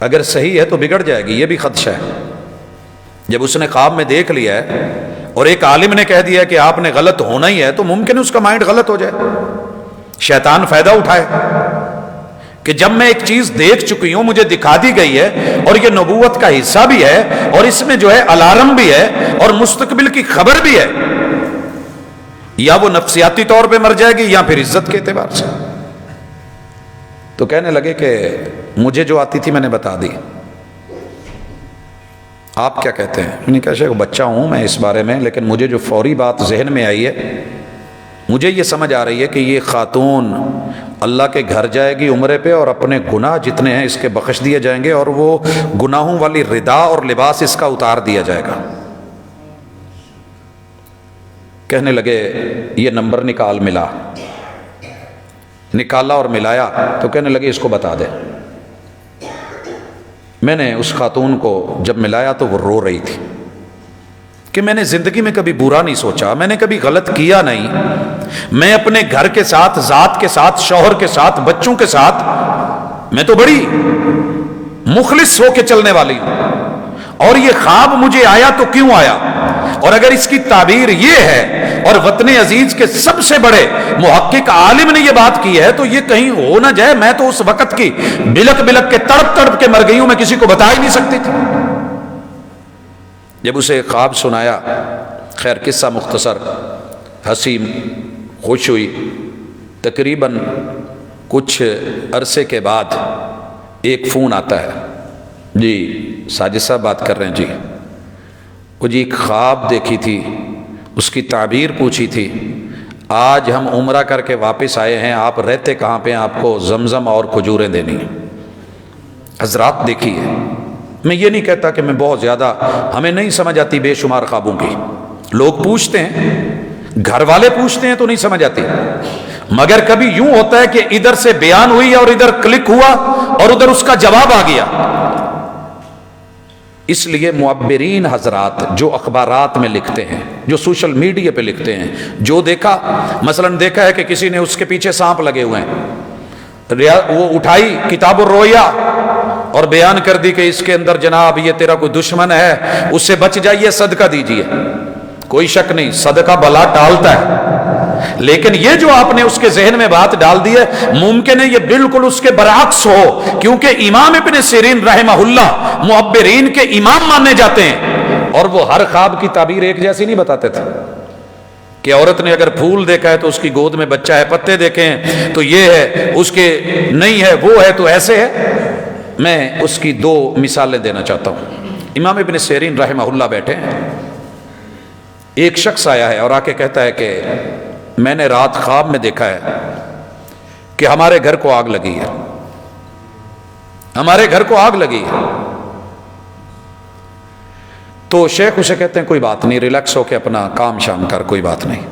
اگر صحیح ہے تو بگڑ جائے گی، یہ بھی خدشہ ہے. جب اس نے خواب میں دیکھ لیا ہے اور ایک عالم نے کہہ دیا کہ آپ نے غلط ہونا ہی ہے، تو ممکن ہے اس کا مائنڈ غلط ہو جائے، شیطان فائدہ اٹھائے کہ جب میں ایک چیز دیکھ چکی ہوں، مجھے دکھا دی گئی ہے اور یہ نبوت کا حصہ بھی ہے اور اس میں جو ہے الارم بھی ہے اور مستقبل کی خبر بھی ہے، یا وہ نفسیاتی طور پہ مر جائے گی یا پھر عزت کے اعتبار سے. تو کہنے لگے کہ مجھے جو آتی تھی میں نے بتا دی، آپ کیا کہتے ہیں؟ میں نے کہا شیخ بچہ ہوں میں اس بارے میں، لیکن مجھے جو فوری بات ذہن میں آئی ہے، مجھے یہ سمجھ آ رہی ہے کہ یہ خاتون اللہ کے گھر جائے گی عمرے پہ اور اپنے گناہ جتنے ہیں اس کے بخش دیے جائیں گے اور وہ گناہوں والی ردا اور لباس اس کا اتار دیا جائے گا. کہنے لگے یہ نمبر نکالا اور ملایا، تو کہنے لگے اس کو بتا دے. میں نے اس خاتون کو جب ملایا تو وہ رو رہی تھی کہ میں نے زندگی میں کبھی برا نہیں سوچا، میں نے کبھی غلط کیا نہیں، میں اپنے گھر کے ساتھ، ذات کے ساتھ، شوہر کے ساتھ، بچوں کے ساتھ میں تو بڑی مخلص ہو کے چلنے والی ہوں، اور یہ خواب مجھے آیا تو کیوں آیا؟ اور اگر اس کی تعبیر یہ ہے اور وطن عزیز کے سب سے بڑے محقق عالم نے یہ بات کی ہے تو یہ کہیں ہو نہ جائے میں تو اس وقت کی بلک بلک کے تڑپ تڑپ کے مر گئی ہوں، میں کسی کو بتا ہی نہیں سکتی تھی. جب اسے خواب سنایا، خیر قصہ مختصر، ہنسی خوش ہوئی. تقریباً کچھ عرصے کے بعد ایک فون آتا ہے، جی ساجد صاحب بات کر رہے ہیں. جی وہ جی ایک خواب دیکھی تھی، اس کی تعبیر پوچھی تھی، آج ہم عمرہ کر کے واپس آئے ہیں، آپ رہتے کہاں پہ، آپ کو زمزم اور کھجوریں دینی ہیں. حضرات دیکھیے، میں یہ نہیں کہتا کہ میں بہت زیادہ، ہمیں نہیں سمجھ آتی بے شمار خوابوں کی، لوگ پوچھتے ہیں، گھر والے پوچھتے ہیں تو نہیں سمجھ آتی، مگر کبھی یوں ہوتا ہے کہ ادھر سے بیان ہوئی اور ادھر کلک ہوا اور ادھر اس کا جواب آ گیا. اس لیے معبرین حضرات جو اخبارات میں لکھتے ہیں، جو سوشل میڈیا پہ لکھتے ہیں، جو دیکھا، مثلا دیکھا ہے کہ کسی نے اس کے پیچھے سانپ لگے ہوئے ہیں، وہ اٹھائی کتاب الرؤیا اور بیان کر دی کہ اس کے اندر جناب یہ تیرا کوئی دشمن ہے، اس سے بچ جائیے، صدقہ دیجیے، کوئی شک نہیں صدقہ بلا ٹالتا ہے، لیکن یہ جو آپ نے اس کے ذہن میں بات ڈال دی ہے، ممکن ہے یہ بالکل اس کے برعکس ہو، کیونکہ امام ابن سیرین رحمہ اللہ معبرین کے امام مانے جاتے ہیں، اور وہ ہر خواب کی تعبیر ایک جیسی نہیں بتاتے تھے کہ عورت نے اگر پھول دیکھا ہے تو اس کی گود میں بچہ ہے، پتے دیکھے ہیں تو یہ ہے، اس کے نہیں ہے وہ ہے تو ایسے ہے۔ میں اس کی دو مثالیں دینا چاہتا ہوں۔ امام ابن سیرین رحمہ اللہ بیٹھے ہیں، ایک شخص آیا ہے اور آ کے کہتا ہے کہ میں نے رات خواب میں دیکھا ہے کہ ہمارے گھر کو آگ لگی ہے، ہمارے گھر کو آگ لگی ہے۔ تو شیخ اسے کہتے ہیں کوئی بات نہیں، ریلیکس ہو کے اپنا کام شام کر، کوئی بات نہیں،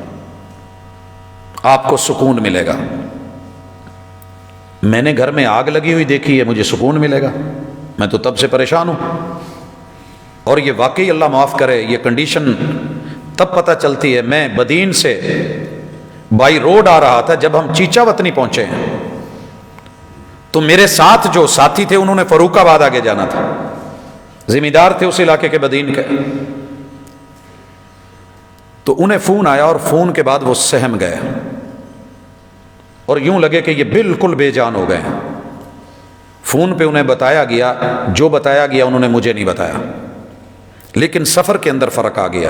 آپ کو سکون ملے گا۔ میں نے گھر میں آگ لگی ہوئی دیکھی ہے، مجھے سکون ملے گا، میں تو تب سے پریشان ہوں۔ اور یہ واقعی اللہ معاف کرے، یہ کنڈیشن تب پتہ چلتی ہے، میں بدین سے بائی روڈ آ رہا تھا جب ہم چیچا وطنی پہنچے ہیں، تو میرے ساتھ جو ساتھی تھے انہوں نے فروخ آباد آگے جانا تھا، ذمہ دار تھے اس علاقے کے بدین کے، تو انہیں فون آیا اور فون کے بعد وہ سہم گئے اور یوں لگے کہ یہ بالکل بے جان ہو گئے۔ فون پہ انہیں بتایا گیا، جو بتایا گیا انہوں نے مجھے نہیں بتایا، لیکن سفر کے اندر فرق آ گیا۔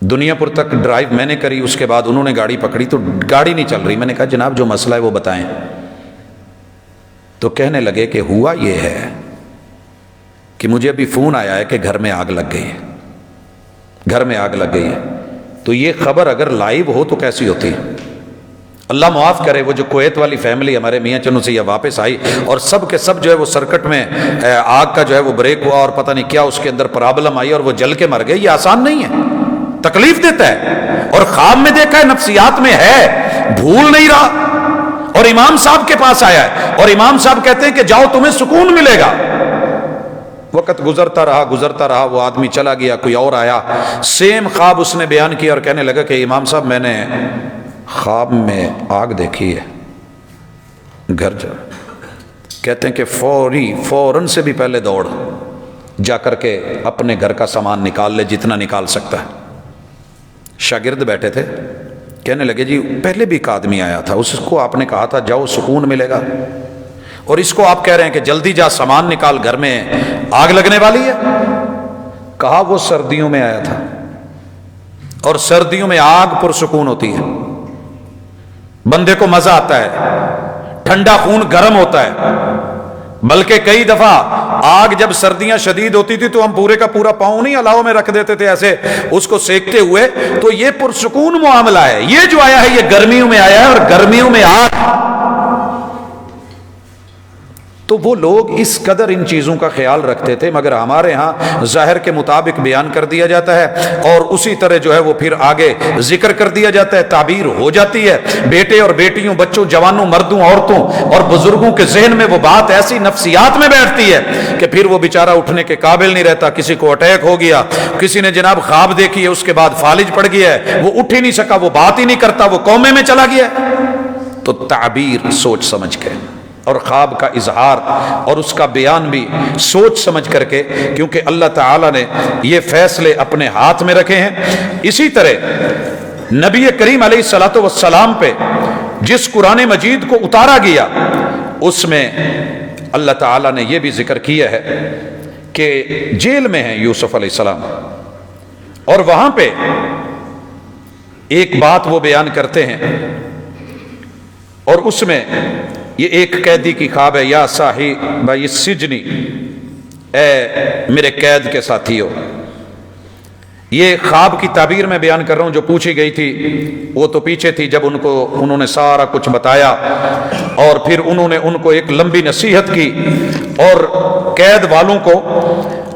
دنیا پور تک ڈرائیو میں نے کری، اس کے بعد انہوں نے گاڑی پکڑی تو گاڑی نہیں چل رہی۔ میں نے کہا جناب جو مسئلہ ہے وہ بتائیں، تو کہنے لگے کہ ہوا یہ ہے کہ مجھے ابھی فون آیا ہے کہ گھر میں آگ لگ گئی ہے، گھر میں آگ لگ گئی ہے۔ تو یہ خبر اگر لائیو ہو تو کیسی ہوتی ہے؟ اللہ معاف کرے، وہ جو کویت والی فیملی ہمارے میاں چنوں سے یہ واپس آئی اور سب کے سب جو ہے وہ سرکٹ میں آگ کا جو ہے وہ بریک ہوا اور پتہ نہیں کیا اس کے اندر پرابلم آئی اور وہ جل کے مر گئے۔ یہ آسان نہیں ہے، تکلیف دیتا ہے، اور خواب میں دیکھا ہے، نفسیات میں ہے، بھول نہیں رہا۔ اور امام صاحب کے پاس آیا ہے اور امام صاحب کہتے ہیں کہ جاؤ تمہیں سکون ملے گا۔ وقت گزرتا رہا، وہ آدمی چلا گیا، کوئی اور آیا، سیم خواب اس نے بیان کیا اور کہنے لگا کہ امام صاحب میں نے خواب میں آگ دیکھی ہے، گھر جا۔ کہتے ہیں کہ فوراً سے بھی پہلے دوڑ جا کر کے اپنے گھر کا سامان نکال لے جتنا نکال سکتا ہے۔ شاگرد بیٹھے تھے، کہنے لگے جی پہلے بھی ایک آدمی آیا تھا، اس کو آپ نے کہا تھا جاؤ سکون ملے گا، اور اس کو آپ کہہ رہے ہیں کہ جلدی جا سامان نکال، گھر میں آگ لگنے والی ہے۔ کہا وہ سردیوں میں آیا تھا، اور سردیوں میں آگ پرسکون ہوتی ہے، بندے کو مزہ آتا ہے، ٹھنڈا خون گرم ہوتا ہے۔ بلکہ کئی دفعہ آگ جب سردیاں شدید ہوتی تھی تو ہم پورے کا پورا پاؤں نہیں الاؤ میں رکھ دیتے تھے ایسے اس کو سیکتے ہوئے۔ تو یہ پرسکون معاملہ ہے۔ یہ جو آیا ہے یہ گرمیوں میں آیا ہے، اور گرمیوں میں آگ، تو وہ لوگ اس قدر ان چیزوں کا خیال رکھتے تھے، مگر ہمارے ہاں ظاہر کے مطابق بیان کر دیا جاتا ہے اور اسی طرح جو ہے وہ پھر آگے ذکر کر دیا جاتا ہے، تعبیر ہو جاتی ہے۔ بیٹے اور بیٹیوں، بچوں، جوانوں، مردوں، عورتوں اور بزرگوں کے ذہن میں وہ بات ایسی نفسیات میں بیٹھتی ہے کہ پھر وہ بیچارہ اٹھنے کے قابل نہیں رہتا۔ کسی کو اٹیک ہو گیا، کسی نے جناب خواب دیکھی ہے، اس کے بعد فالج پڑ گیا ہے، وہ اٹھ ہی نہیں سکا، وہ بات ہی نہیں کرتا، وہ کومے میں چلا گیا۔ تو تعبیر سوچ سمجھ کے، اور خواب کا اظہار اور اس کا بیان بھی سوچ سمجھ کر کے، کیونکہ اللہ تعالیٰ نے یہ فیصلے اپنے ہاتھ میں رکھے ہیں۔ اسی طرح نبی کریم علیہ الصلوۃ والسلام پہ جس قرآن مجید کو اتارا گیا، اس میں اللہ تعالیٰ نے یہ بھی ذکر کیا ہے کہ جیل میں ہیں یوسف علیہ السلام، اور وہاں پہ ایک بات وہ بیان کرتے ہیں، اور اس میں یہ ایک قیدی کی خواب ہے، یا صاحب السجن، اے میرے قید کے ساتھیو۔ یہ خواب کی تعبیر میں بیان کر رہا ہوں، جو پوچھی گئی تھی وہ تو پیچھے تھی جب انہوں نے سارا کچھ بتایا، اور پھر انہوں نے ان کو ایک لمبی نصیحت کی، اور قید والوں کو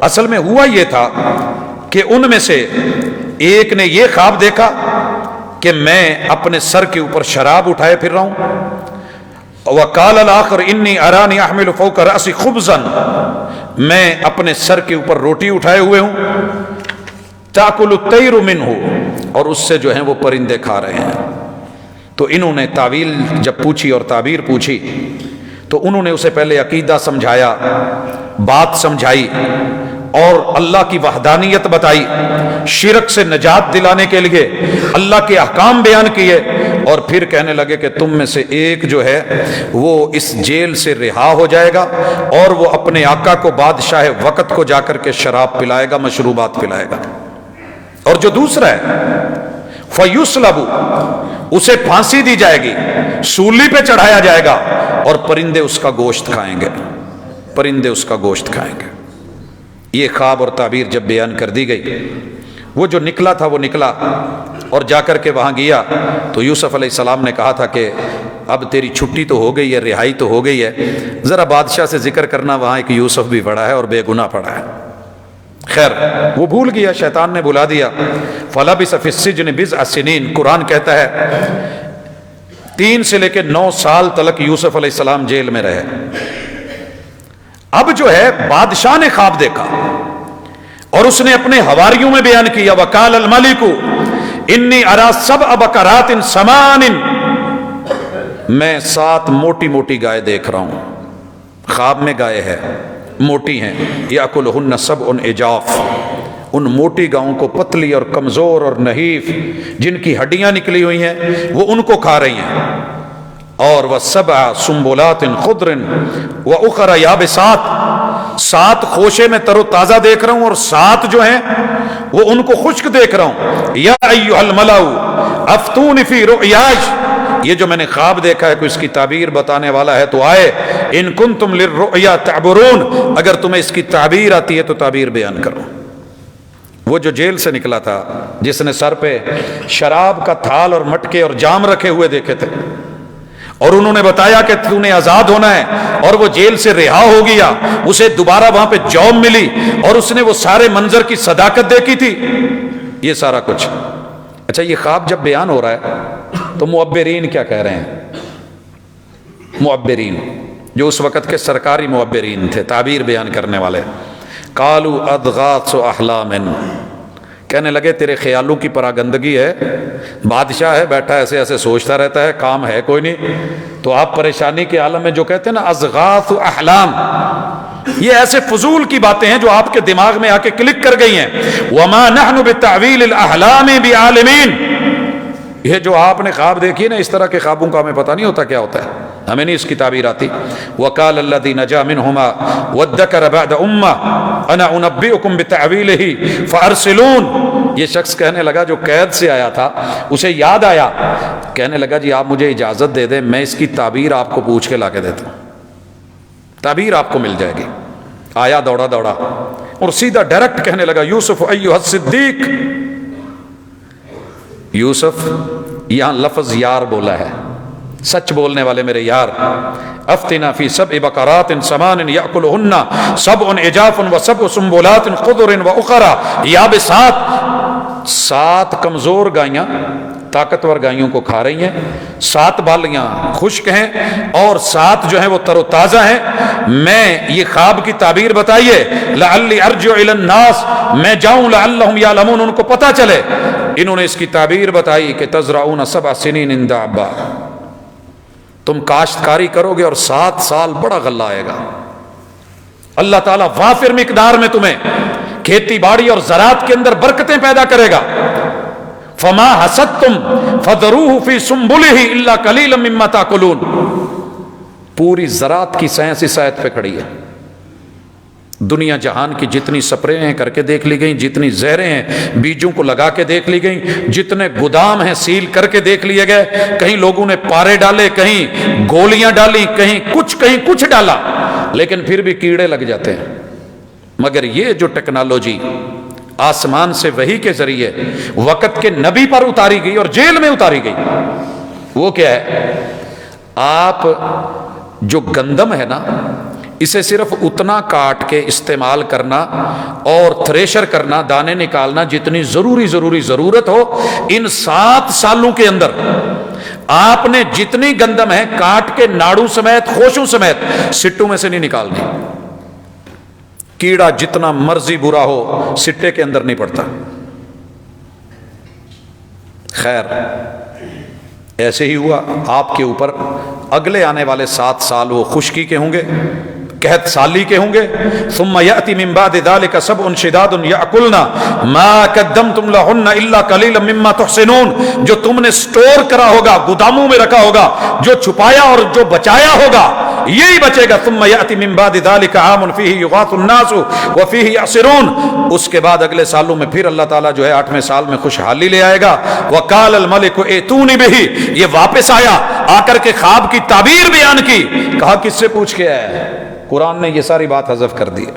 اصل میں ہوا یہ تھا کہ ان میں سے ایک نے یہ خواب دیکھا کہ میں اپنے سر کے اوپر شراب اٹھائے پھر رہا ہوں، وَقَالَ الْآخَرُ إِنِّي أَرَانِي أَحْمِلُ فَوْقَ رَأْسِي خُبْزًا، میں اپنے سر کے اوپر روٹی اٹھائے ہوئے ہوں، تَأْكُلُ الطَّيْرُ مِنْهُ، اور اس سے جو ہیں وہ پرندے کھا رہے ہیں۔ تو انہوں نے تعویل جب پوچھی اور تعبیر پوچھی تو انہوں نے اسے پہلے عقیدہ سمجھایا، بات سمجھائی اور اللہ کی وحدانیت بتائی، شرک سے نجات دلانے کے لیے اللہ کے احکام بیان کیے، اور پھر کہنے لگے کہ تم میں سے ایک جو ہے وہ اس جیل سے رہا ہو جائے گا اور وہ اپنے آقا کو بادشاہ وقت کو جا کر کے شراب پلائے گا، مشروبات پلائے گا، اور جو دوسرا ہے فَيُسْلَبُ اسے پھانسی دی جائے گی، سولی پہ چڑھایا جائے گا اور پرندے اس کا گوشت کھائیں گے، پرندے اس کا گوشت کھائیں گے۔ یہ خواب اور تعبیر جب بیان کر دی گئی، وہ جو نکلا تھا وہ نکلا اور جا کر کے وہاں گیا تو یوسف علیہ السلام نے کہا تھا کہ اب تیری چھٹی تو ہو گئی ہے، رہائی تو ہو گئی ہے، ذرا بادشاہ سے ذکر کرنا وہاں ایک یوسف بھی پڑا ہے اور بے گناہ پڑا ہے۔ خیر وہ بھول گیا، شیطان نے بلا دیا۔ فَلَبِثَ فِي السِّجْنِ بِضْعَ سِنِينَ، قرآن کہتا ہے 3 سے لے کے 9 سال تلک یوسف علیہ السلام جیل میں رہے۔ اب جو ہے بادشاہ نے خواب دیکھا اور اس نے اپنے حواریوں میں بیان کیا، وَقَالَ الْمَلِكُ إِنِّي أَرَىٰ سَبْعَ بَقَرَاتٍ سَمَانٍ، میں 7 موٹی موٹی گائے دیکھ رہا ہوں، خواب میں گائے ہے، موٹی ہیں، یأکلہن سبع عجاف، ان موٹی گاؤں کو پتلی اور کمزور اور نحیف جن کی ہڈیاں نکلی ہوئی ہیں وہ ان کو کھا رہی ہیں، اور وسبع سنبلات خضر واخر یابسات، 7 خوشے میں تر و تازہ دیکھ رہا ہوں اور 7 جو ہیں وہ ان کو خشک دیکھ رہا ہوں۔ یا ایھا الملأ افتونی فی رؤیائی، یہ جو میں نے خواب دیکھا ہے کوئی اس کی تعبیر بتانے والا ہے تو آئے، ان کنتم للرؤیا تعبرون، اگر تمہیں اس کی تعبیر آتی ہے تو تعبیر بیان کرو۔ وہ جو جیل سے نکلا تھا، جس نے سر پہ شراب کا تھال اور مٹکے اور جام رکھے ہوئے دیکھے تھے اور انہوں نے بتایا کہ تو نے آزاد ہونا ہے، اور وہ جیل سے رہا ہو گیا، اسے دوبارہ وہاں پہ جاب ملی اور اس نے وہ سارے منظر کی صداقت دیکھی تھی، یہ سارا کچھ۔ اچھا یہ خواب جب بیان ہو رہا ہے تو معبرین کیا کہہ رہے ہیں؟ معبرین جو اس وقت کے سرکاری معبرین تھے، تعبیر بیان کرنے والے، قالوا اضغاث احلام، کہنے لگے تیرے خیالوں کی پراگندگی ہے، بادشاہ ہے بیٹھا ایسے ایسے سوچتا رہتا ہے، کام ہے کوئی نہیں، تو آپ پریشانی کے عالم میں جو کہتے ہیں نا اضغاث احلام، یہ ایسے فضول کی باتیں ہیں جو آپ کے دماغ میں آ کے کلک کر گئی ہیں۔ وما نحن بتعویل الاحلام بعالمین، یہ جو آپ نے خواب دیکھی نا، اس طرح کے خوابوں کا ہمیں پتہ نہیں ہوتا کیا ہوتا ہے، ہمیں نہیں اس کی تعبیر آتی۔ وقال الذی نجا منہما وادکر بعد امہ انا انبئکم بتعویلہ فارسلون، یہ شخص کہنے لگا جو قید سے آیا تھا، اسے یاد آیا، کہنے لگا جی آپ مجھے اجازت دے دیں، میں اس کی تعبیر آپ کو پوچھ کے لا کے دیتا ہوں، تعبیر آپ کو مل جائے گی۔ آیا دوڑا دوڑا اور سیدھا ڈائریکٹ کہنے لگا یوسف ایھا الصدیق، یوسف یہاں لفظ یار بولا ہے، سچ بولنے والے میرے یار، افتنا فی سبع بقرات سمان یاکلہن سبع عجاف وسبع سنبلات خضر واخر یابسات، 7 کمزور گائیاں طاقتور گائیوں کو کھا رہی ہیں، 7 بالیاں خشک ہیں اور 7 جو ہیں وہ تر و تازہ ہیں، میں یہ خواب کی تعبیر بتائیے، لعلی ارجع الی الناس، میں جاؤں لعلہم یعلمون، ان کو پتہ چلے۔ انہوں نے اس کی تعبیر بتائی کہ تزرعون 7 سنین دابا، تم کاشتکاری کرو گے اور 7 سال بڑا غلہ آئے گا، اللہ تعالیٰ وافر مقدار میں تمہیں کھیتی باڑی اور زراعت کے اندر برکتیں پیدا کرے گا۔ فما حسدتم فذروہ فی سنبلہ الا قلیلا مما تاکلون، پوری زراعت کی سائنس اس آیت پہ کھڑی ہے، دنیا جہان کی جتنی سپرے ہیں کر کے دیکھ لی گئیں، جتنی زہریں ہیں بیجوں کو لگا کے دیکھ لی گئیں، جتنے گودام ہیں سیل کر کے دیکھ لیے گئے، کہیں لوگوں نے پارے ڈالے، کہیں گولیاں ڈالی، کہیں کچھ ڈالا، لیکن پھر بھی کیڑے لگ جاتے ہیں۔ مگر یہ جو ٹیکنالوجی آسمان سے وحی کے ذریعے وقت کے نبی پر اتاری گئی اور جیل میں اتاری گئی، وہ کیا ہے؟ آپ جو گندم ہے نا، اسے صرف اتنا کاٹ کے استعمال کرنا اور تھریشر کرنا، دانے نکالنا جتنی ضرورت ہو، ان 7 سالوں کے اندر آپ نے جتنی گندم ہے کاٹ کے ناڑوں سمیت خوشوں سمیت سٹوں میں سے نہیں نکالنی، کیڑا جتنا مرضی برا ہو سٹے کے اندر نہیں پڑتا۔ خیر ایسے ہی ہوا، آپ کے اوپر اگلے آنے والے 7 سال وہ خشکی کے ہوں گے، قحط سالی کے ہوں گے. ثم یأتی من بعد ذلك سبع شداد یأکلن ما قدمتم لهن الا قلیلا مما تحسنون. جو تم نے سٹور کرا ہوگا، گوداموں میں رکھا ہوگا، جو چھپایا اور جو بچایا ہوگا، یہی بچے گا. ثم یأتی من بعد ذلك عام فیہ یغاث الناس وفیہ یعصرون. اس کے بعد اگلے سالوں میں پھر اللہ تعالیٰ جو ہے 8ویں سال میں خوشحالی لے آئے گا. وقال الملک ائتونی بہ. یہ واپس آیا، آ کر کے خواب کی تعبیر بیان کی. کہا کس سے پوچھ کے آیا ہے؟ قرآن نے یہ ساری بات حذف کر دی ہے.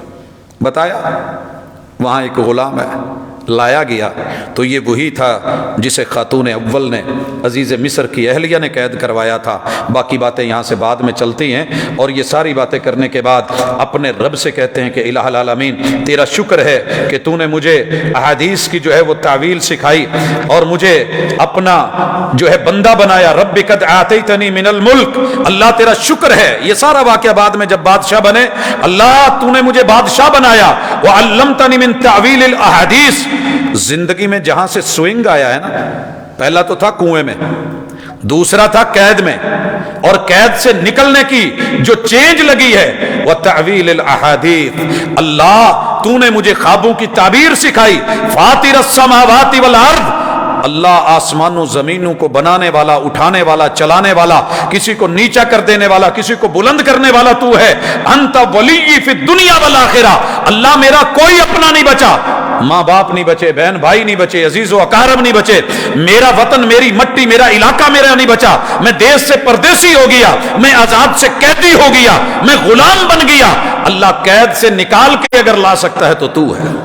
بتایا وہاں ایک غلام ہے، لایا گیا تو یہ وہی تھا جسے خاتون اول نے عزیز مصر کی اہلیہ نے قید کروایا تھا. باقی باتیں یہاں سے بعد میں چلتی ہیں. اور یہ ساری باتیں کرنے کے بعد اپنے رب سے کہتے ہیں کہ الہ العالمین تیرا شکر ہے کہ تو نے مجھے احادیث کی جو ہے وہ تعویل سکھائی اور مجھے اپنا جو ہے بندہ بنایا. رب قد آتیتنی من الملک. اللہ تیرا شکر ہے. یہ سارا واقعہ بعد میں جب بادشاہ بنے، اللہ تو نے مجھے بادشاہ بنایا. وعلمتنی من تعویل الاحادیث. زندگی میں جہاں سے سوئنگ آیا ہے نا، پہلا تو تھا کنویں میں، دوسرا تھا قید میں، اور قید سے نکلنے کی جو چینج لگی ہے وہ تعویل الاحادیث. اللہ تو نے مجھے خوابوں کی تعبیر سکھائی. فاطر السماوات والارض. اللہ آسمانوں زمینوں کو بنانے والا، اٹھانے والا، چلانے والا، کسی کو نیچا کر دینے والا، کسی کو بلند کرنے والا تو ہے. انت ولی فی الدنیا والآخرہ. اللہ میرا کوئی اپنا نہیں بچا، ماں باپ نہیں بچے، بہن بھائی نہیں بچے، عزیز و اقارب نہیں بچے، میرا وطن، میری مٹی، میرا علاقہ میرا نہیں بچا. میں دیش سے پردیسی ہو گیا، میں آزاد سے قیدی ہو گیا، میں غلام بن گیا. اللہ قید سے نکال کے اگر لا سکتا ہے تو ہے.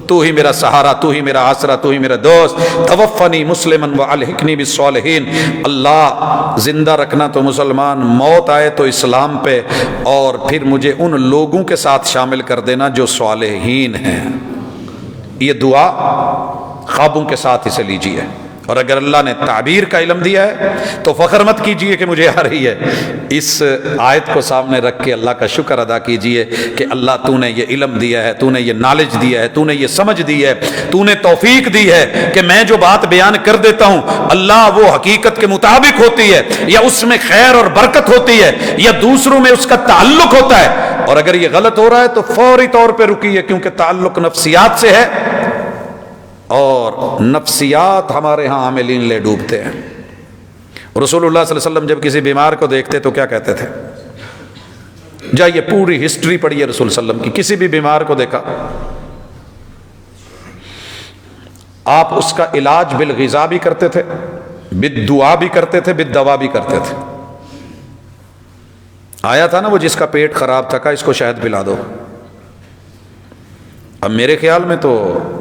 تو ہی میرا سہارا، تو ہی میرا آسرا، تو ہی میرا دوست. توفنی مسلما والحقنی بالصالحین. اللہ زندہ رکھنا تو مسلمان، موت آئے تو اسلام پہ، اور پھر مجھے ان لوگوں کے ساتھ شامل کر دینا جو صالحین ہیں. یہ دعا خوابوں کے ساتھ اسے لیجیے. اور اگر اللہ نے تعبیر کا علم دیا ہے تو فخر مت کیجئے کہ مجھے آ رہی ہے. اس آیت کو سامنے رکھ کے اللہ کا شکر ادا کیجئے کہ اللہ تو نے یہ علم دیا ہے، تو نے یہ نالج دیا ہے، تو نے یہ سمجھ دی ہے، تو نے توفیق دی ہے کہ میں جو بات بیان کر دیتا ہوں اللہ وہ حقیقت کے مطابق ہوتی ہے، یا اس میں خیر اور برکت ہوتی ہے، یا دوسروں میں اس کا تعلق ہوتا ہے. اور اگر یہ غلط ہو رہا ہے تو فوری طور پہ رکیے، کیونکہ تعلق نفسیات سے ہے، اور نفسیات ہمارے ہاں عاملین لے ڈوبتے ہیں. رسول اللہ صلی اللہ علیہ وسلم جب کسی بیمار کو دیکھتے تو کیا کہتے تھے؟ جائیے پوری ہسٹری پڑھیے رسول صلی اللہ علیہ وسلم کی. کسی بھی بیمار کو دیکھا آپ اس کا علاج بالغذا بھی کرتے تھے، بالدعا بھی کرتے تھے، بالدوا بھی کرتے تھے. آیا تھا نا وہ جس کا پیٹ خراب تھا، کہا اس کو شہد پلا دو. اب میرے خیال میں تو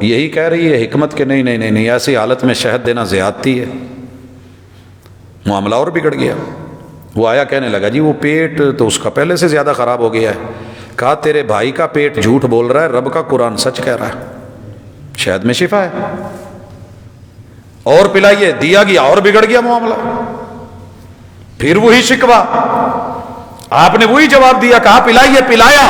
یہی کہہ رہی ہے حکمت کہ نہیں نہیں نہیں نہیں، ایسی حالت میں شہد دینا زیادتی ہے. معاملہ اور بگڑ گیا. وہ آیا کہنے لگا جی وہ پیٹ تو اس کا پہلے سے زیادہ خراب ہو گیا ہے. کہا تیرے بھائی کا پیٹ جھوٹ بول رہا ہے، رب کا قرآن سچ کہہ رہا ہے، شہد میں شفا ہے. اور پلائیے، دیا گیا اور بگڑ گیا معاملہ. پھر وہی شکوہ، آپ نے وہی جواب دیا، کہا پلائیے، پلایا.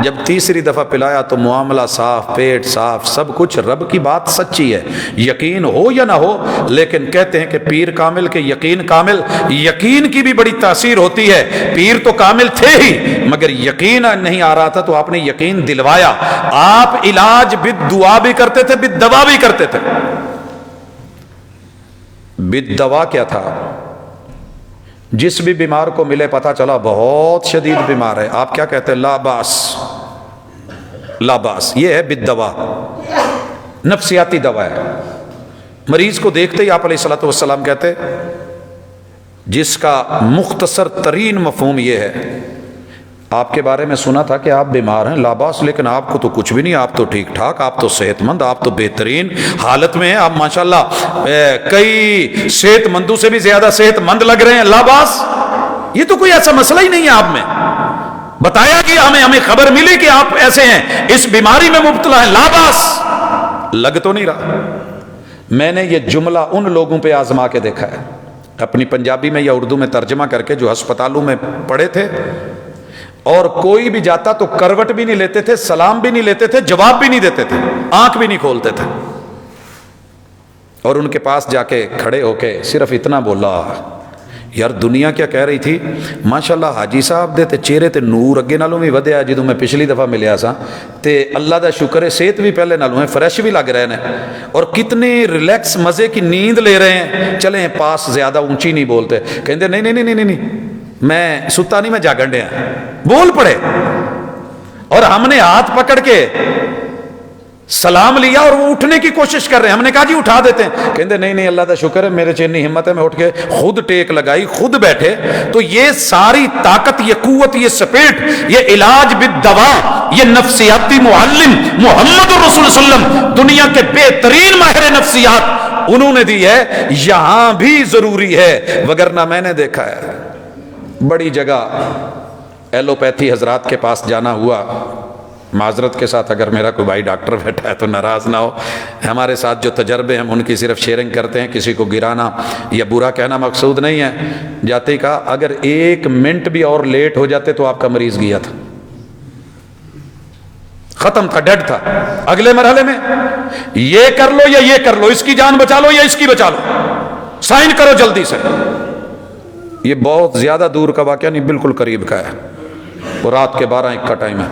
جب تیسری دفعہ پلایا تو معاملہ صاف، پیٹ صاف، سب کچھ. رب کی بات سچی ہے، یقین ہو یا نہ ہو. لیکن کہتے ہیں کہ پیر کامل کے یقین کامل. یقین کی بھی بڑی تاثیر ہوتی ہے. پیر تو کامل تھے ہی مگر یقین نہیں آ رہا تھا تو آپ نے یقین دلوایا. آپ علاج بالدعا بھی کرتے تھے، بالدوا بھی کرتے تھے. بالدوا کیا تھا؟ جس بھی بیمار کو ملے پتہ چلا بہت شدید بیمار ہے، آپ کیا کہتے ہیں؟ لا باس، لا باس. یہ ہے بالدوا، نفسیاتی دوا ہے. مریض کو دیکھتے ہی آپ علیہ الصلوۃ والسلام کہتے جس کا مختصر ترین مفہوم یہ ہے، آپ کے بارے میں سنا تھا کہ آپ بیمار ہیں، لاباس، لیکن آپ کو تو کچھ بھی نہیں، آپ تو ٹھیک ٹھاک، آپ تو صحت مند، آپ تو بہترین حالت میں ہیں، آپ ماشاءاللہ کئی صحت مندوں سے بھی زیادہ صحت مند لگ رہے ہیں. لاباس، یہ تو کوئی ایسا مسئلہ ہی نہیں ہے آپ میں. بتایا گیا ہمیں خبر ملی کہ آپ ایسے ہیں، اس بیماری میں مبتلا ہیں. لاباس لگ تو نہیں رہا. میں نے یہ جملہ ان لوگوں پہ آزما کے دیکھا ہے، اپنی پنجابی میں یا اردو میں ترجمہ کر کے، جو ہسپتالوں میں پڑے تھے اور کوئی بھی جاتا تو کروٹ بھی نہیں لیتے تھے، سلام بھی نہیں لیتے تھے، جواب بھی نہیں دیتے تھے، آنکھ بھی نہیں کھولتے تھے. اور ان کے پاس جا کے کھڑے ہو کے صرف اتنا بولا، یار دنیا کیا کہہ رہی تھی ماشاءاللہ حاجی صاحب دے تے چہرے تے نور اگے نالوں بھی ودیا جدوں میں پچھلی دفعہ ملیا سا تے اللہ دا شکر ہے صحت بھی پہلے نالوں ہے فریش بھی لگ رہے ہیں اور کتنے ریلیکس مزے کی نیند لے رہے ہیں. چلیں پاس زیادہ اونچی نہیں بولتے, کہندے نہیں نہیں نہیں نہیں میں ستا نہیں, میں جاگن ڈیا بول پڑے. اور ہم نے ہاتھ پکڑ کے سلام لیا اور وہ اٹھنے کی کوشش کر رہے ہیں. ہم نے کہا جی اٹھا دیتے ہیں, کہندے نہیں نہیں اللہ کا شکر ہے میرے چینی ہمت ہے, میں اٹھ کے خود ٹیک لگائی خود بیٹھے. تو یہ ساری طاقت, یہ قوت, یہ سپیٹ, یہ علاج بالدوا, یہ نفسیاتی معلم محمد رسول صلی اللہ علیہ وسلم دنیا کے بہترین ماہر نفسیات انہوں نے دی ہے. یہاں بھی ضروری ہے, وگرنہ میں نے دیکھا ہے بڑی جگہ ایلوپیتھی حضرات کے پاس جانا ہوا. معذرت کے ساتھ اگر میرا کوئی بھائی ڈاکٹر بیٹھا ہے تو ناراض نہ ہو, ہمارے ساتھ جو تجربے ہم ان کی صرف شیئرنگ کرتے ہیں, کسی کو گرانا یا برا کہنا مقصود نہیں ہے. جاتے ہی کہا اگر 1 منٹ بھی اور لیٹ ہو جاتے تو آپ کا مریض گیا تھا, ختم تھا, ڈیڈ تھا. اگلے مرحلے میں یہ کر لو یا یہ کر لو, اس کی جان بچا لو یا اس کی بچا لو, سائن کرو جلدی سے. یہ بہت زیادہ دور کا واقعہ نہیں, بالکل قریب کا ہے, وہ رات کے 12-1 کا ٹائم ہے.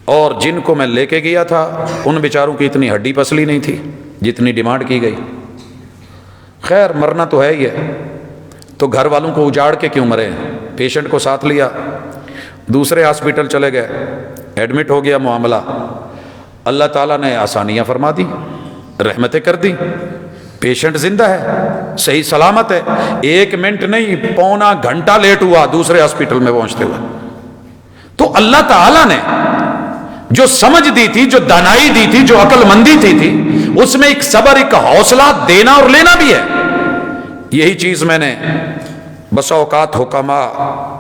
اور جن کو میں لے کے گیا تھا ان بیچاروں کی اتنی ہڈی پسلی نہیں تھی جتنی ڈیمانڈ کی گئی. خیر مرنا تو ہے ہی ہے, تو گھر والوں کو اجاڑ کے کیوں مرے. پیشنٹ کو ساتھ لیا, دوسرے ہاسپٹل چلے گئے, ایڈمٹ ہو گیا. معاملہ اللہ تعالیٰ نے آسانیاں فرما دی, رحمتیں کر دی. پیشنٹ زندہ ہے, صحیح سلامت ہے, 1 منٹ نہیں پونا گھنٹہ لیٹ ہوا دوسرے ہاسپٹل میں پہنچتے ہوئے. تو اللہ تعالیٰ نے جو سمجھ دی تھی, جو دانائی دی تھی, جو عقل مندی تھی اس میں ایک صبر, ایک حوصلہ دینا اور لینا بھی ہے. یہی چیز میں نے بسا اوقات حکما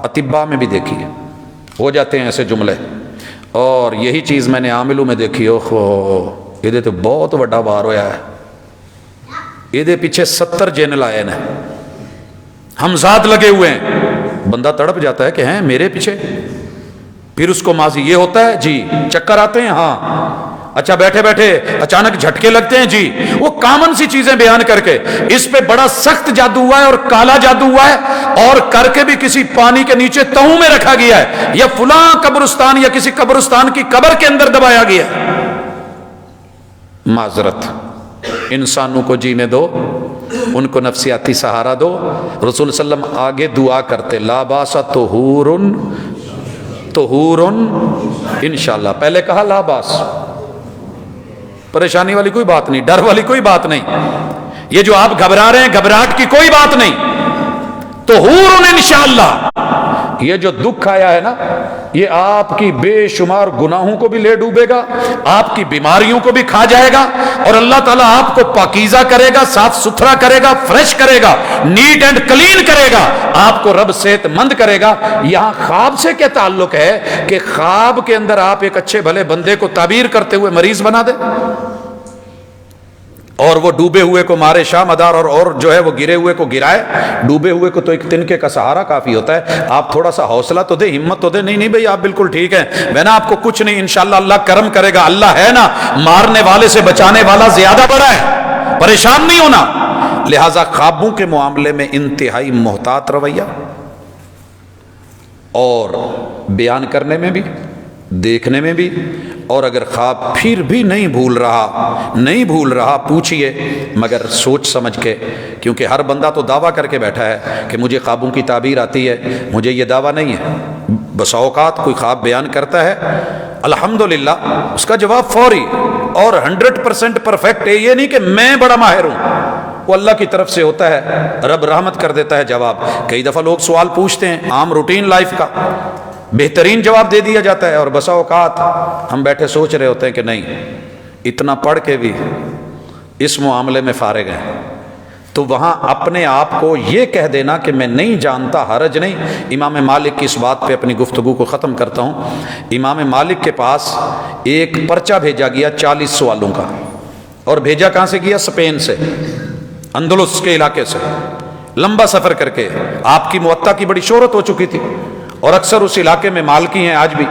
اطباء میں بھی دیکھی ہے, ہو جاتے ہیں ایسے جملے. اور یہی چیز میں نے عاملوں میں دیکھی. اوہ یہ تو بہت بڑا بار ہویا ہے, یہ پیچھے 70 جن لائے ہیں, ہم ذات لگے ہوئے ہیں. بندہ تڑپ جاتا ہے کہ ہیں میرے پیچھے. پھر اس کو ماضی یہ ہوتا ہے جی, چکر آتے ہیں ہاں, اچھا بیٹھے بیٹھے اچانک جھٹکے لگتے ہیں جی. وہ کامن سی چیزیں بیان کر کے اس پہ بڑا سخت جادو ہوا ہے اور کالا جادو ہوا ہے, اور کر کے بھی کسی پانی کے نیچے تہوں میں رکھا گیا ہے, یا فلاں قبرستان یا کسی قبرستان کی قبر کے اندر دبایا گیا ہے. معذرت, انسانوں کو جینے دو, ان کو نفسیاتی سہارا دو. رسول صلی اللہ علیہ وسلم آگے دعا کرتے, لا باس طہورن انشاءاللہ. پہلے کہا لا باس, پریشانی والی کوئی بات نہیں, ڈر والی کوئی بات نہیں, یہ جو آپ گھبرا رہے ہیں گھبراہٹ کی کوئی بات نہیں. طہورن انشاءاللہ. یہ جو دکھ آیا ہے نا, یہ آپ کی بے شمار گناہوں کو بھی لے ڈوبے گا, آپ کی بیماریوں کو بھی کھا جائے گا, اور اللہ تعالیٰ آپ کو پاکیزہ کرے گا, صاف ستھرا کرے گا, فریش کرے گا, نیٹ اینڈ کلین کرے گا, آپ کو رب صحت مند کرے گا. یہاں خواب سے کیا تعلق ہے کہ خواب کے اندر آپ ایک اچھے بھلے بندے کو تعبیر کرتے ہوئے مریض بنا دے, اور وہ ڈوبے ہوئے کو مارے شاہ مدار, اور جو ہے وہ گرے ہوئے کو گرائے. ڈوبے ہوئے کو تو ایک تنکے کا سہارا کافی ہوتا ہے. آپ تھوڑا سا حوصلہ تو دے, ہمت تو دے. نہیں نہیں بھائی آپ بالکل ٹھیک ہیں, میں نا آپ کو کچھ نہیں, انشاءاللہ اللہ کرم کرے گا. اللہ ہے نا, مارنے والے سے بچانے والا زیادہ بڑا ہے, پریشان نہیں ہونا. لہذا خوابوں کے معاملے میں انتہائی محتاط رویہ, اور بیان کرنے میں بھی, دیکھنے میں بھی. اور اگر خواب پھر بھی نہیں بھول رہا پوچھئے, مگر سوچ سمجھ کے, کیونکہ ہر بندہ تو دعویٰ کر کے بیٹھا ہے کہ مجھے خوابوں کی تعبیر آتی ہے. مجھے یہ دعویٰ نہیں ہے. بسا اوقات کوئی خواب بیان کرتا ہے, الحمدللہ اس کا جواب فوری اور 100% پرفیکٹ ہے. یہ نہیں کہ میں بڑا ماہر ہوں, وہ اللہ کی طرف سے ہوتا ہے, رب رحمت کر دیتا ہے جواب. کئی دفعہ لوگ سوال پوچھتے ہیں عام روٹین لائف کا, بہترین جواب دے دیا جاتا ہے, اور بسا اوقات ہم بیٹھے سوچ رہے ہوتے ہیں کہ نہیں, اتنا پڑھ کے بھی اس معاملے میں فارغ ہیں. تو وہاں اپنے آپ کو یہ کہہ دینا کہ میں نہیں جانتا, حرج نہیں. امام مالک کی اس بات پہ اپنی گفتگو کو ختم کرتا ہوں. امام مالک کے پاس ایک پرچہ بھیجا گیا 40 سوالوں کا, اور بھیجا کہاں سے گیا؟ اسپین سے, اندلس کے علاقے سے, لمبا سفر کر کے. آپ کی موطا کی بڑی شہرت ہو چکی تھی, اور اکثر اس علاقے میں مالکی ہیں آج بھی.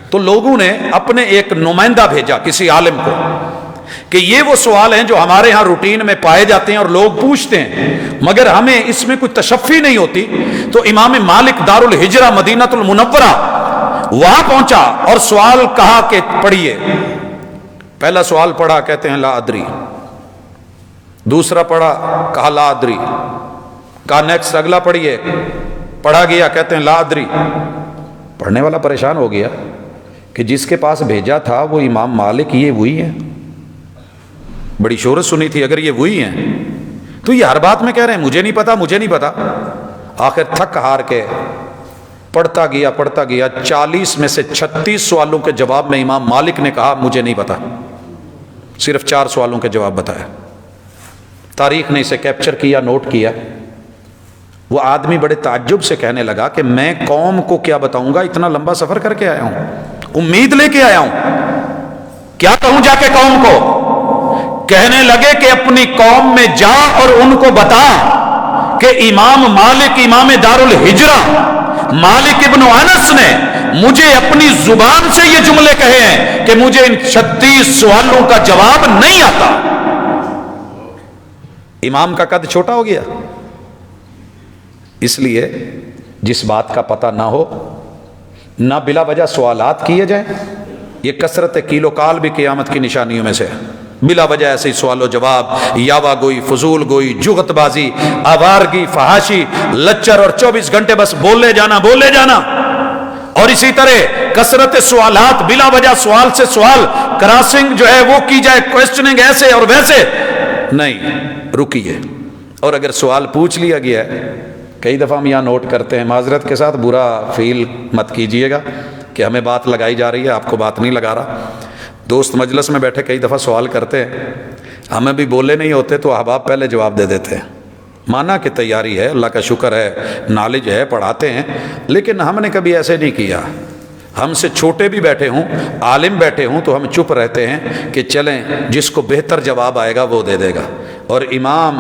تو لوگوں نے اپنے ایک نمائندہ بھیجا کسی عالم کو, کہ یہ وہ سوال ہیں جو ہمارے ہاں روٹین میں پائے جاتے ہیں اور لوگ پوچھتے ہیں، مگر ہمیں اس میں کوئی تشفی نہیں ہوتی. تو امام مالک دار الہجرہ مدینہ المنورہ وہاں پہنچا اور سوال کہا کہ پڑھیے. پہلا سوال پڑھا، کہتے ہیں لا ادری. دوسرا پڑھا، کہا لا ادری. کہا نیکسٹ اگلا پڑھیے. پڑھا گیا، کہتے ہیں لا ادری. پڑھنے والا پریشان ہو گیا کہ جس کے پاس بھیجا تھا وہ امام مالک یہ وہی ہیں. بڑی شہرت سنی تھی، اگر یہ وہی ہیں تو یہ ہر بات میں کہہ رہے ہیں مجھے نہیں پتا مجھے نہیں پتا. آخر تھک ہار کے پڑھتا گیا 40 میں سے 36 سوالوں کے جواب میں امام مالک نے کہا مجھے نہیں پتا. صرف 4 سوالوں کے جواب بتایا. تاریخ نے اسے کیپچر کیا، نوٹ کیا. وہ آدمی بڑے تعجب سے کہنے لگا کہ میں قوم کو کیا بتاؤں گا، اتنا لمبا سفر کر کے آیا ہوں، امید لے کے آیا ہوں، کیا کہوں جا کے قوم کو؟ کہنے لگے کہ اپنی قوم میں جا اور ان کو بتا کہ امام مالک، امام دار الہجرہ مالک ابن انس نے مجھے اپنی زبان سے یہ جملے کہے ہیں کہ مجھے ان 36 سوالوں کا جواب نہیں آتا. امام کا قد چھوٹا ہو گیا. اس لیے جس بات کا پتہ نہ ہو نہ بلا وجہ سوالات کیے جائیں. یہ کثرت کیلو کال بھی قیامت کی نشانیوں میں سے ہے. بلا وجہ ایسے ہی سوال و جواب، یاوا گوئی، فضول گوئی، جغت بازی، آوارگی، فحاشی، لچر اور 24 گھنٹے بس بولے جانا. اور اسی طرح کثرت سوالات، بلا وجہ سوال سے سوال، کراسنگ جو ہے وہ کی جائے، کوئسچننگ ایسے اور ویسے نہیں. رکیے. اور اگر سوال پوچھ لیا گیا ہے، کئی دفعہ ہم یہاں نوٹ کرتے ہیں، معذرت کے ساتھ برا فیل مت کیجئے گا کہ ہمیں بات لگائی جا رہی ہے، آپ کو بات نہیں لگا رہا. دوست مجلس میں بیٹھے کئی دفعہ سوال کرتے ہیں، ہمیں بھی بولے نہیں ہوتے تو احباب پہلے جواب دے دیتے ہیں. مانا کہ تیاری ہے، اللہ کا شکر ہے، نالج ہے، پڑھاتے ہیں، لیکن ہم نے کبھی ایسے نہیں کیا. ہم سے چھوٹے بھی بیٹھے ہوں، عالم بیٹھے ہوں تو ہم چپ رہتے ہیں کہ چلیں جس کو بہتر جواب آئے گا وہ دے دے گا. اور امام،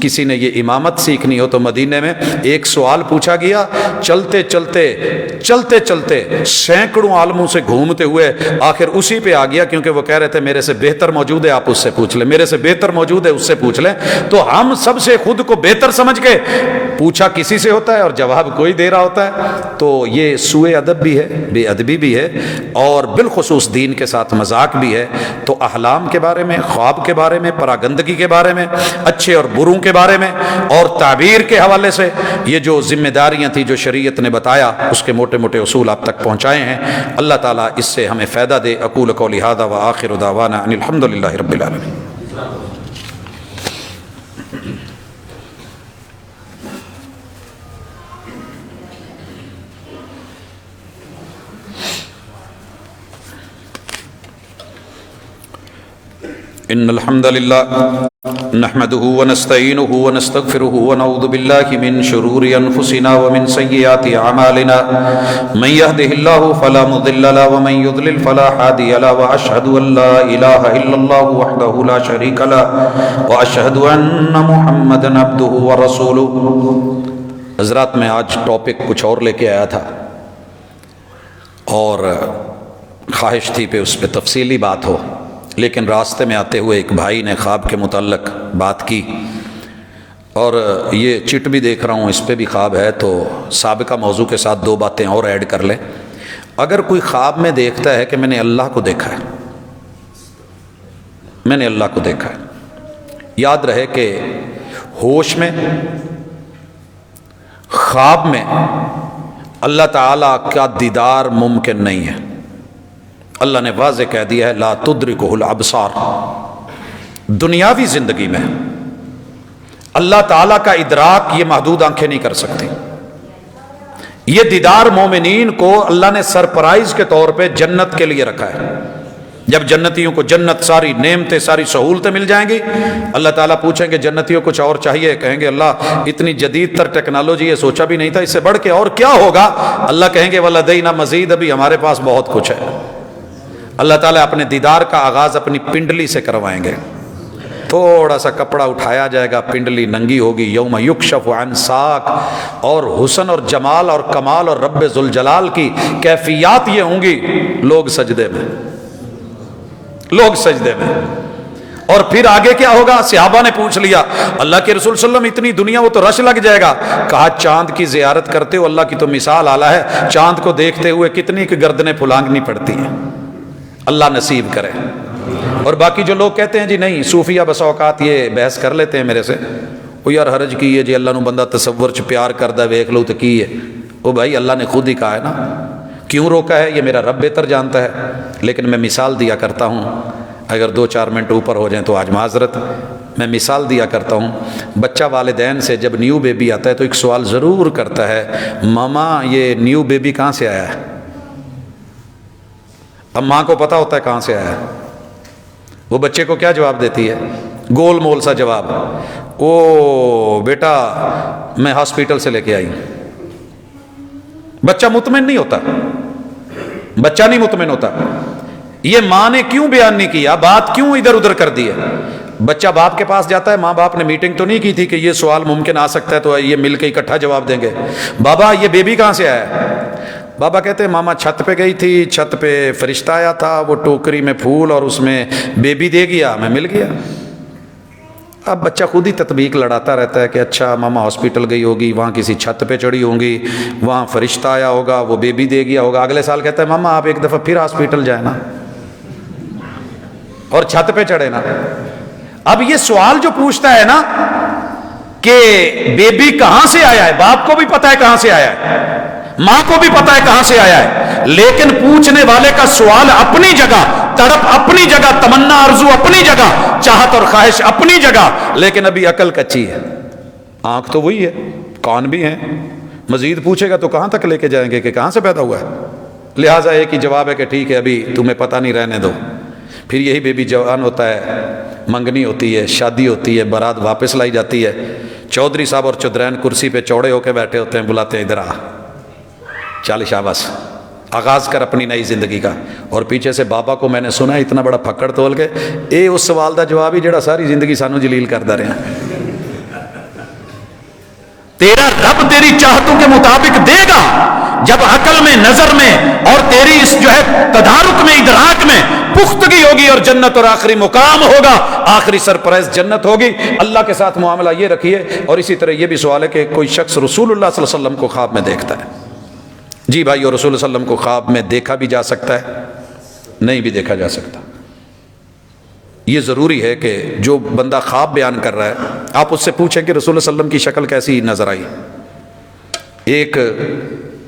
کسی نے یہ امامت سیکھنی ہو تو مدینے میں ایک سوال پوچھا گیا، چلتے چلتے سینکڑوں عالموں سے گھومتے ہوئے آخر اسی پہ آ گیا، کیونکہ وہ کہہ رہے تھے میرے سے بہتر موجود ہے، آپ اس سے پوچھ لیں، میرے سے بہتر موجود ہے، اس سے پوچھ لیں. تو ہم سب سے خود کو بہتر سمجھ کے پوچھا کسی سے ہوتا ہے اور جواب کوئی دے رہا ہوتا ہے. تو یہ سوء ادب بھی ہے، بے ادبی بھی ہے، اور بالخصوص دین کے ساتھ مذاق بھی ہے. تو احلام کے بارے میں، خواب کے بارے میں، پراگندگی کے بارے میں، اچھے اور بروں کے بارے میں، اور تعبیر کے حوالے سے یہ جو ذمہ داریاں تھیں جو شریعت نے بتایا، اس کے موٹے موٹے اصول آپ تک پہنچائے ہیں. اللہ تعالیٰ اس سے ہمیں فائدہ دے. اقول قولی ھذا وآخر دعوانا ان الحمد للہ رب العالمین. ان الحمد للہ نحمده ونستعینه ونستغفره ونعوذ باللہ من شرور انفسنا ومن سیئات اعمالنا من يهده الله فلا مضل له ومن يضلل فلا هادي له واشهد ان لا اله الا الله وحده لا شريك له واشهد ان محمدا عبده ورسوله. حضرات میں آج ٹاپک کچھ اور لے کے آیا تھا اور خواہش تھی پہ اس پہ تفصیلی بات ہو، لیکن راستے میں آتے ہوئے ایک بھائی نے خواب کے متعلق بات کی، اور یہ چٹ بھی دیکھ رہا ہوں اس پہ بھی خواب ہے، تو سابقہ موضوع کے ساتھ 2 باتیں اور ایڈ کر لیں. اگر کوئی خواب میں دیکھتا ہے کہ میں نے اللہ کو دیکھا ہے، میں نے اللہ کو دیکھا ہے، یاد رہے کہ ہوش میں، خواب میں اللہ تعالیٰ کا دیدار ممکن نہیں ہے. اللہ نے واضح کہہ دیا ہے لا تدرکہ الابصار. دنیاوی زندگی میں اللہ تعالیٰ کا ادراک یہ محدود آنکھیں نہیں کر سکتی. یہ دیدار مومنین کو اللہ نے سرپرائز کے طور پہ جنت کے لیے رکھا ہے. جب جنتیوں کو جنت، ساری نعمتیں، ساری سہولتیں مل جائیں گی، اللہ تعالیٰ پوچھیں گے جنتیوں کچھ اور چاہیے؟ کہیں گے اللہ اتنی جدید تر ٹیکنالوجی یہ سوچا بھی نہیں تھا، اس سے بڑھ کے اور کیا ہوگا؟ اللہ کہیں گے وَلَدَيْنَا مزید، ابھی ہمارے پاس بہت کچھ ہے. اللہ تعالیٰ اپنے دیدار کا آغاز اپنی پنڈلی سے کروائیں گے. تھوڑا سا کپڑا اٹھایا جائے گا، پنڈلی ننگی ہوگی. یوم یکشف عن ساق. اور حسن اور جمال اور کمال اور رب ذوالجلال کی کیفیات یہ ہوں گی، لوگ سجدے میں. لوگ سجدے میں. اور پھر آگے کیا ہوگا؟ صحابہ نے پوچھ لیا اللہ کے رسول صلی اللہ علیہ وسلم اتنی دنیا وہ تو رش لگ جائے گا. کہا چاند کی زیارت کرتے ہو اللہ کی تو مثال اعلیٰ ہے. چاند کو دیکھتے ہوئے کتنی کی گردنیں پھلانگنی پڑتی ہیں. اللہ نصیب کرے. اور باقی جو لوگ کہتے ہیں جی نہیں صوفیہ بس اوقات یہ بحث کر لیتے ہیں میرے سے، وہ یار حرج کی ہے جی اللہ نو بندہ تصور چ پیار کردہ ویکھ لو تو کی ہے. وہ بھائی اللہ نے خود ہی کہا ہے نا، کیوں روکا ہے یہ میرا رب بہتر جانتا ہے. لیکن میں مثال دیا کرتا ہوں، اگر 2-4 منٹ اوپر ہو جائیں تو آج معذرت. میں مثال دیا کرتا ہوں. بچہ والدین سے جب نیو بیبی آتا ہے تو ایک سوال ضرور کرتا ہے، ماما یہ نیو بیبی کہاں سے آیا ہے؟ اب ماں کو پتہ ہوتا ہے کہاں سے آیا ہے. وہ بچے کو کیا جواب دیتی ہے؟ گول مول سا جواب، او بیٹا میں ہاسپٹل سے لے کے آئی. بچہ مطمئن نہیں ہوتا، بچہ نہیں مطمئن ہوتا. یہ ماں نے کیوں بیان نہیں کیا، بات کیوں ادھر ادھر کر دی ہے؟ بچہ باپ کے پاس جاتا ہے، ماں باپ نے میٹنگ تو نہیں کی تھی کہ یہ سوال ممکن آ سکتا ہے تو یہ مل کے اکٹھا جواب دیں گے. بابا یہ بیبی کہاں سے آیا ہے؟ بابا کہتے ہیں ماما چھت پہ گئی تھی، چھت پہ فرشتہ آیا تھا، وہ ٹوکری میں پھول اور اس میں بیبی دے گیا، میں مل گیا. اب بچہ خود ہی تطبیق لڑاتا رہتا ہے کہ اچھا ماما ہاسپٹل گئی ہوگی، وہاں کسی چھت پہ چڑھی ہوں گی، وہاں فرشتہ آیا ہوگا، وہ بیبی دے گیا ہوگا. اگلے سال کہتا ہے ماما آپ ایک دفعہ پھر ہاسپٹل جائیں نا اور چھت پہ چڑھے نا. اب یہ سوال جو پوچھتا ہے نا کہ بیبی کہاں سے آیا ہے، باپ کو بھی پتا ہے کہاں سے آیا ہے، ماں کو بھی پتا ہے کہاں سے آیا ہے، لیکن پوچھنے والے کا سوال اپنی جگہ، تڑپ اپنی جگہ، تمنا آرزو اپنی جگہ، چاہت اور خواہش اپنی جگہ، لیکن ابھی عقل کچی ہے. آنکھ تو وہی ہے، کان بھی ہیں، مزید پوچھے گا تو کہاں تک لے کے جائیں گے کہ کہاں سے پیدا ہوا ہے. لہٰذا ایک ہی جواب ہے کہ ٹھیک ہے ابھی تمہیں پتہ نہیں، رہنے دو. پھر یہی بیبی جوان ہوتا ہے، منگنی ہوتی ہے، شادی ہوتی ہے، بارات واپس لائی جاتی ہے. چودھری صاحب اور چودرین کرسی پہ چوڑے ہو کے بیٹھے ہوتے ہیں، بلاتے ہیں ادھر آ، چال شاباش آغاز کر اپنی نئی زندگی کا. اور پیچھے سے بابا کو میں نے سنا اتنا بڑا پھکڑ تول کے اے اس سوال دا جواب ہی جڑا ساری زندگی سانو جلیل کردا رہا. تیرا رب تیری چاہتوں کے مطابق دے گا جب عقل میں، نظر میں اور تیری اس جو ہے تدارک میں، ادراک میں پختگی ہوگی اور جنت اور آخری مقام ہوگا، آخری سرپرائز جنت ہوگی. اللہ کے ساتھ معاملہ یہ رکھیے. اور اسی طرح یہ بھی سوال ہے کہ کوئی شخص رسول اللہ صلی اللہ علیہ وسلم کو خواب میں دیکھتا ہے. جی بھائی، اور رسول اللہ صلی اللہ علیہ وسلم کو خواب میں دیکھا بھی جا سکتا ہے، نہیں بھی دیکھا جا سکتا. یہ ضروری ہے کہ جو بندہ خواب بیان کر رہا ہے آپ اس سے پوچھیں کہ رسول اللہ صلی اللہ علیہ وسلم کی شکل کیسی نظر آئی. ایک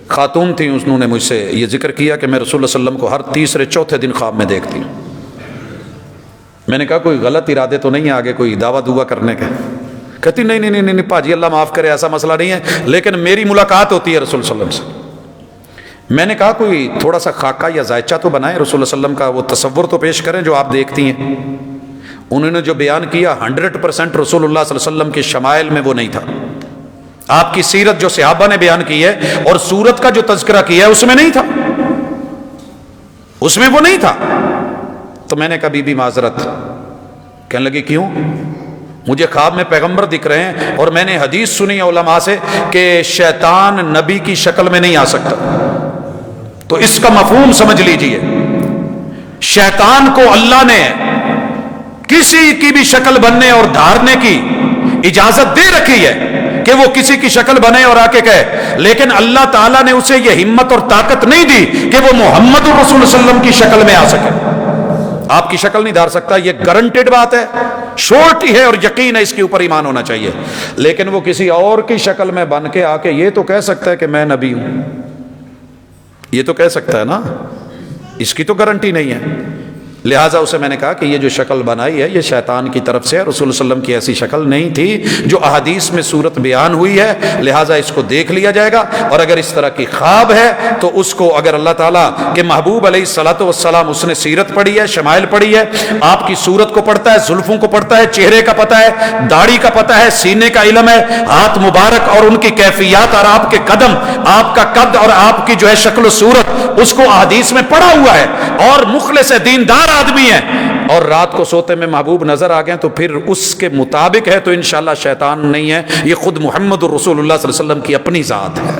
خاتون تھی، انہوں نے مجھ سے یہ ذکر کیا کہ میں رسول اللہ صلی اللہ علیہ وسلم کو ہر تیسرے چوتھے دن خواب میں دیکھتی ہوں. میں نے کہا کوئی غلط ارادے تو نہیں ہے آگے کوئی دعویٰ دعا کرنے کے؟ کہتی نہیں نہیں نہیں پاجی اللہ معاف کرے ایسا مسئلہ نہیں ہے، لیکن میری ملاقات ہوتی ہے رسول صلی اللہ علیہ وسلم سے. میں نے کہا کوئی تھوڑا سا خاکہ یا زائچہ تو بنائے رسول اللہ صلی اللہ علیہ وسلم کا، وہ تصور تو پیش کریں جو آپ دیکھتی ہیں. انہوں نے جو بیان کیا 100% رسول اللہ صلی اللہ علیہ وسلم کے شمائل میں وہ نہیں تھا. آپ کی سیرت جو صحابہ نے بیان کی ہے اور سورت کا جو تذکرہ کیا ہے اس میں نہیں تھا، اس میں وہ نہیں تھا. تو میں نے کہا بی بی معذرت. کہنے لگی کیوں؟ مجھے خواب میں پیغمبر دکھ رہے ہیں اور میں نے حدیث سنی علماء سے کہ شیطان نبی کی شکل میں نہیں آ سکتا. تو اس کا مفہوم سمجھ لیجئے، شیطان کو اللہ نے کسی کی بھی شکل بننے اور دھارنے کی اجازت دے رکھی ہے کہ وہ کسی کی شکل بنے اور آ کے کہے، لیکن اللہ تعالیٰ نے اسے یہ ہمت اور طاقت نہیں دی کہ وہ محمد الرسول صلی اللہ علیہ وسلم کی شکل میں آ سکے. آپ کی شکل نہیں دھار سکتا، یہ گارنٹیڈ بات ہے، شورٹی ہے اور یقین ہے، اس کے اوپر ایمان ہونا چاہیے. لیکن وہ کسی اور کی شکل میں بن کے آ کے یہ تو کہہ سکتا ہے کہ میں نبی ہوں، یہ تو کہہ سکتا ہے نا، اس کی تو گارنٹی نہیں ہے. لہٰذا اسے میں نے کہا کہ یہ جو شکل بنائی ہے یہ شیطان کی طرف سے ہے، رسول اللہ علیہ وسلم کی ایسی شکل نہیں تھی جو احادیث میں صورت بیان ہوئی ہے. لہٰذا اس کو دیکھ لیا جائے گا، اور اگر اس طرح کی خواب ہے تو اس کو اگر اللہ تعالیٰ کے محبوب علیہ الصلوۃ والسلام اس نے سیرت پڑھی ہے، شمائل پڑھی ہے، آپ کی صورت کو پڑھتا ہے، زلفوں کو پڑھتا ہے، چہرے کا پتہ ہے، داڑھی کا پتہ ہے، سینے کا علم ہے، ہاتھ مبارک اور ان کی کیفیات اور آپ کے قدم، آپ کا قد اور آپ کی جو ہے شکل و صورت اس کو احادیث میں پڑھا ہوا ہے، اور مخلص دیندار آدمی ہے، اور رات کو سوتے میں محبوب نظر آ گئے تو پھر اس کے مطابق ہے تو انشاءاللہ شیطان نہیں ہے، یہ خود محمد الرسول اللہ صلی اللہ علیہ وسلم کی اپنی ذات ہے.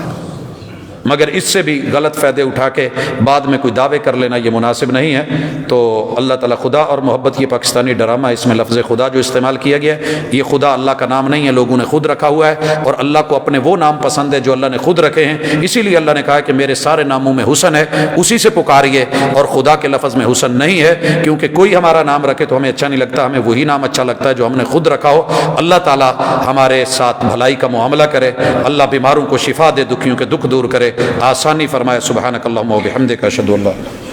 مگر اس سے بھی غلط فائدے اٹھا کے بعد میں کوئی دعوے کر لینا یہ مناسب نہیں ہے۔ تو اللہ تعالیٰ خدا اور محبت یہ پاکستانی ڈرامہ، اس میں لفظ خدا جو استعمال کیا گیا ہے، یہ خدا اللہ کا نام نہیں ہے، لوگوں نے خود رکھا ہوا ہے، اور اللہ کو اپنے وہ نام پسند ہے جو اللہ نے خود رکھے ہیں، اسی لیے اللہ نے کہا کہ میرے سارے ناموں میں حسن ہے، اسی سے پکاریے، اور خدا کے لفظ میں حسن نہیں ہے، کیونکہ کوئی ہمارا نام رکھے تو ہمیں اچھا نہیں لگتا، ہمیں وہی نام اچھا لگتا ہے جو ہم نے خود رکھا ہو۔ اللہ تعالیٰ ہمارے ساتھ بھلائی کا معاملہ کرے، اللہ بیماروں کو شفا دے، دکھیوں کے دکھ دور کرے، آسانی فرمائے۔ سبحانک اللہم و بحمدک، اشہد ان لا الہ الا انت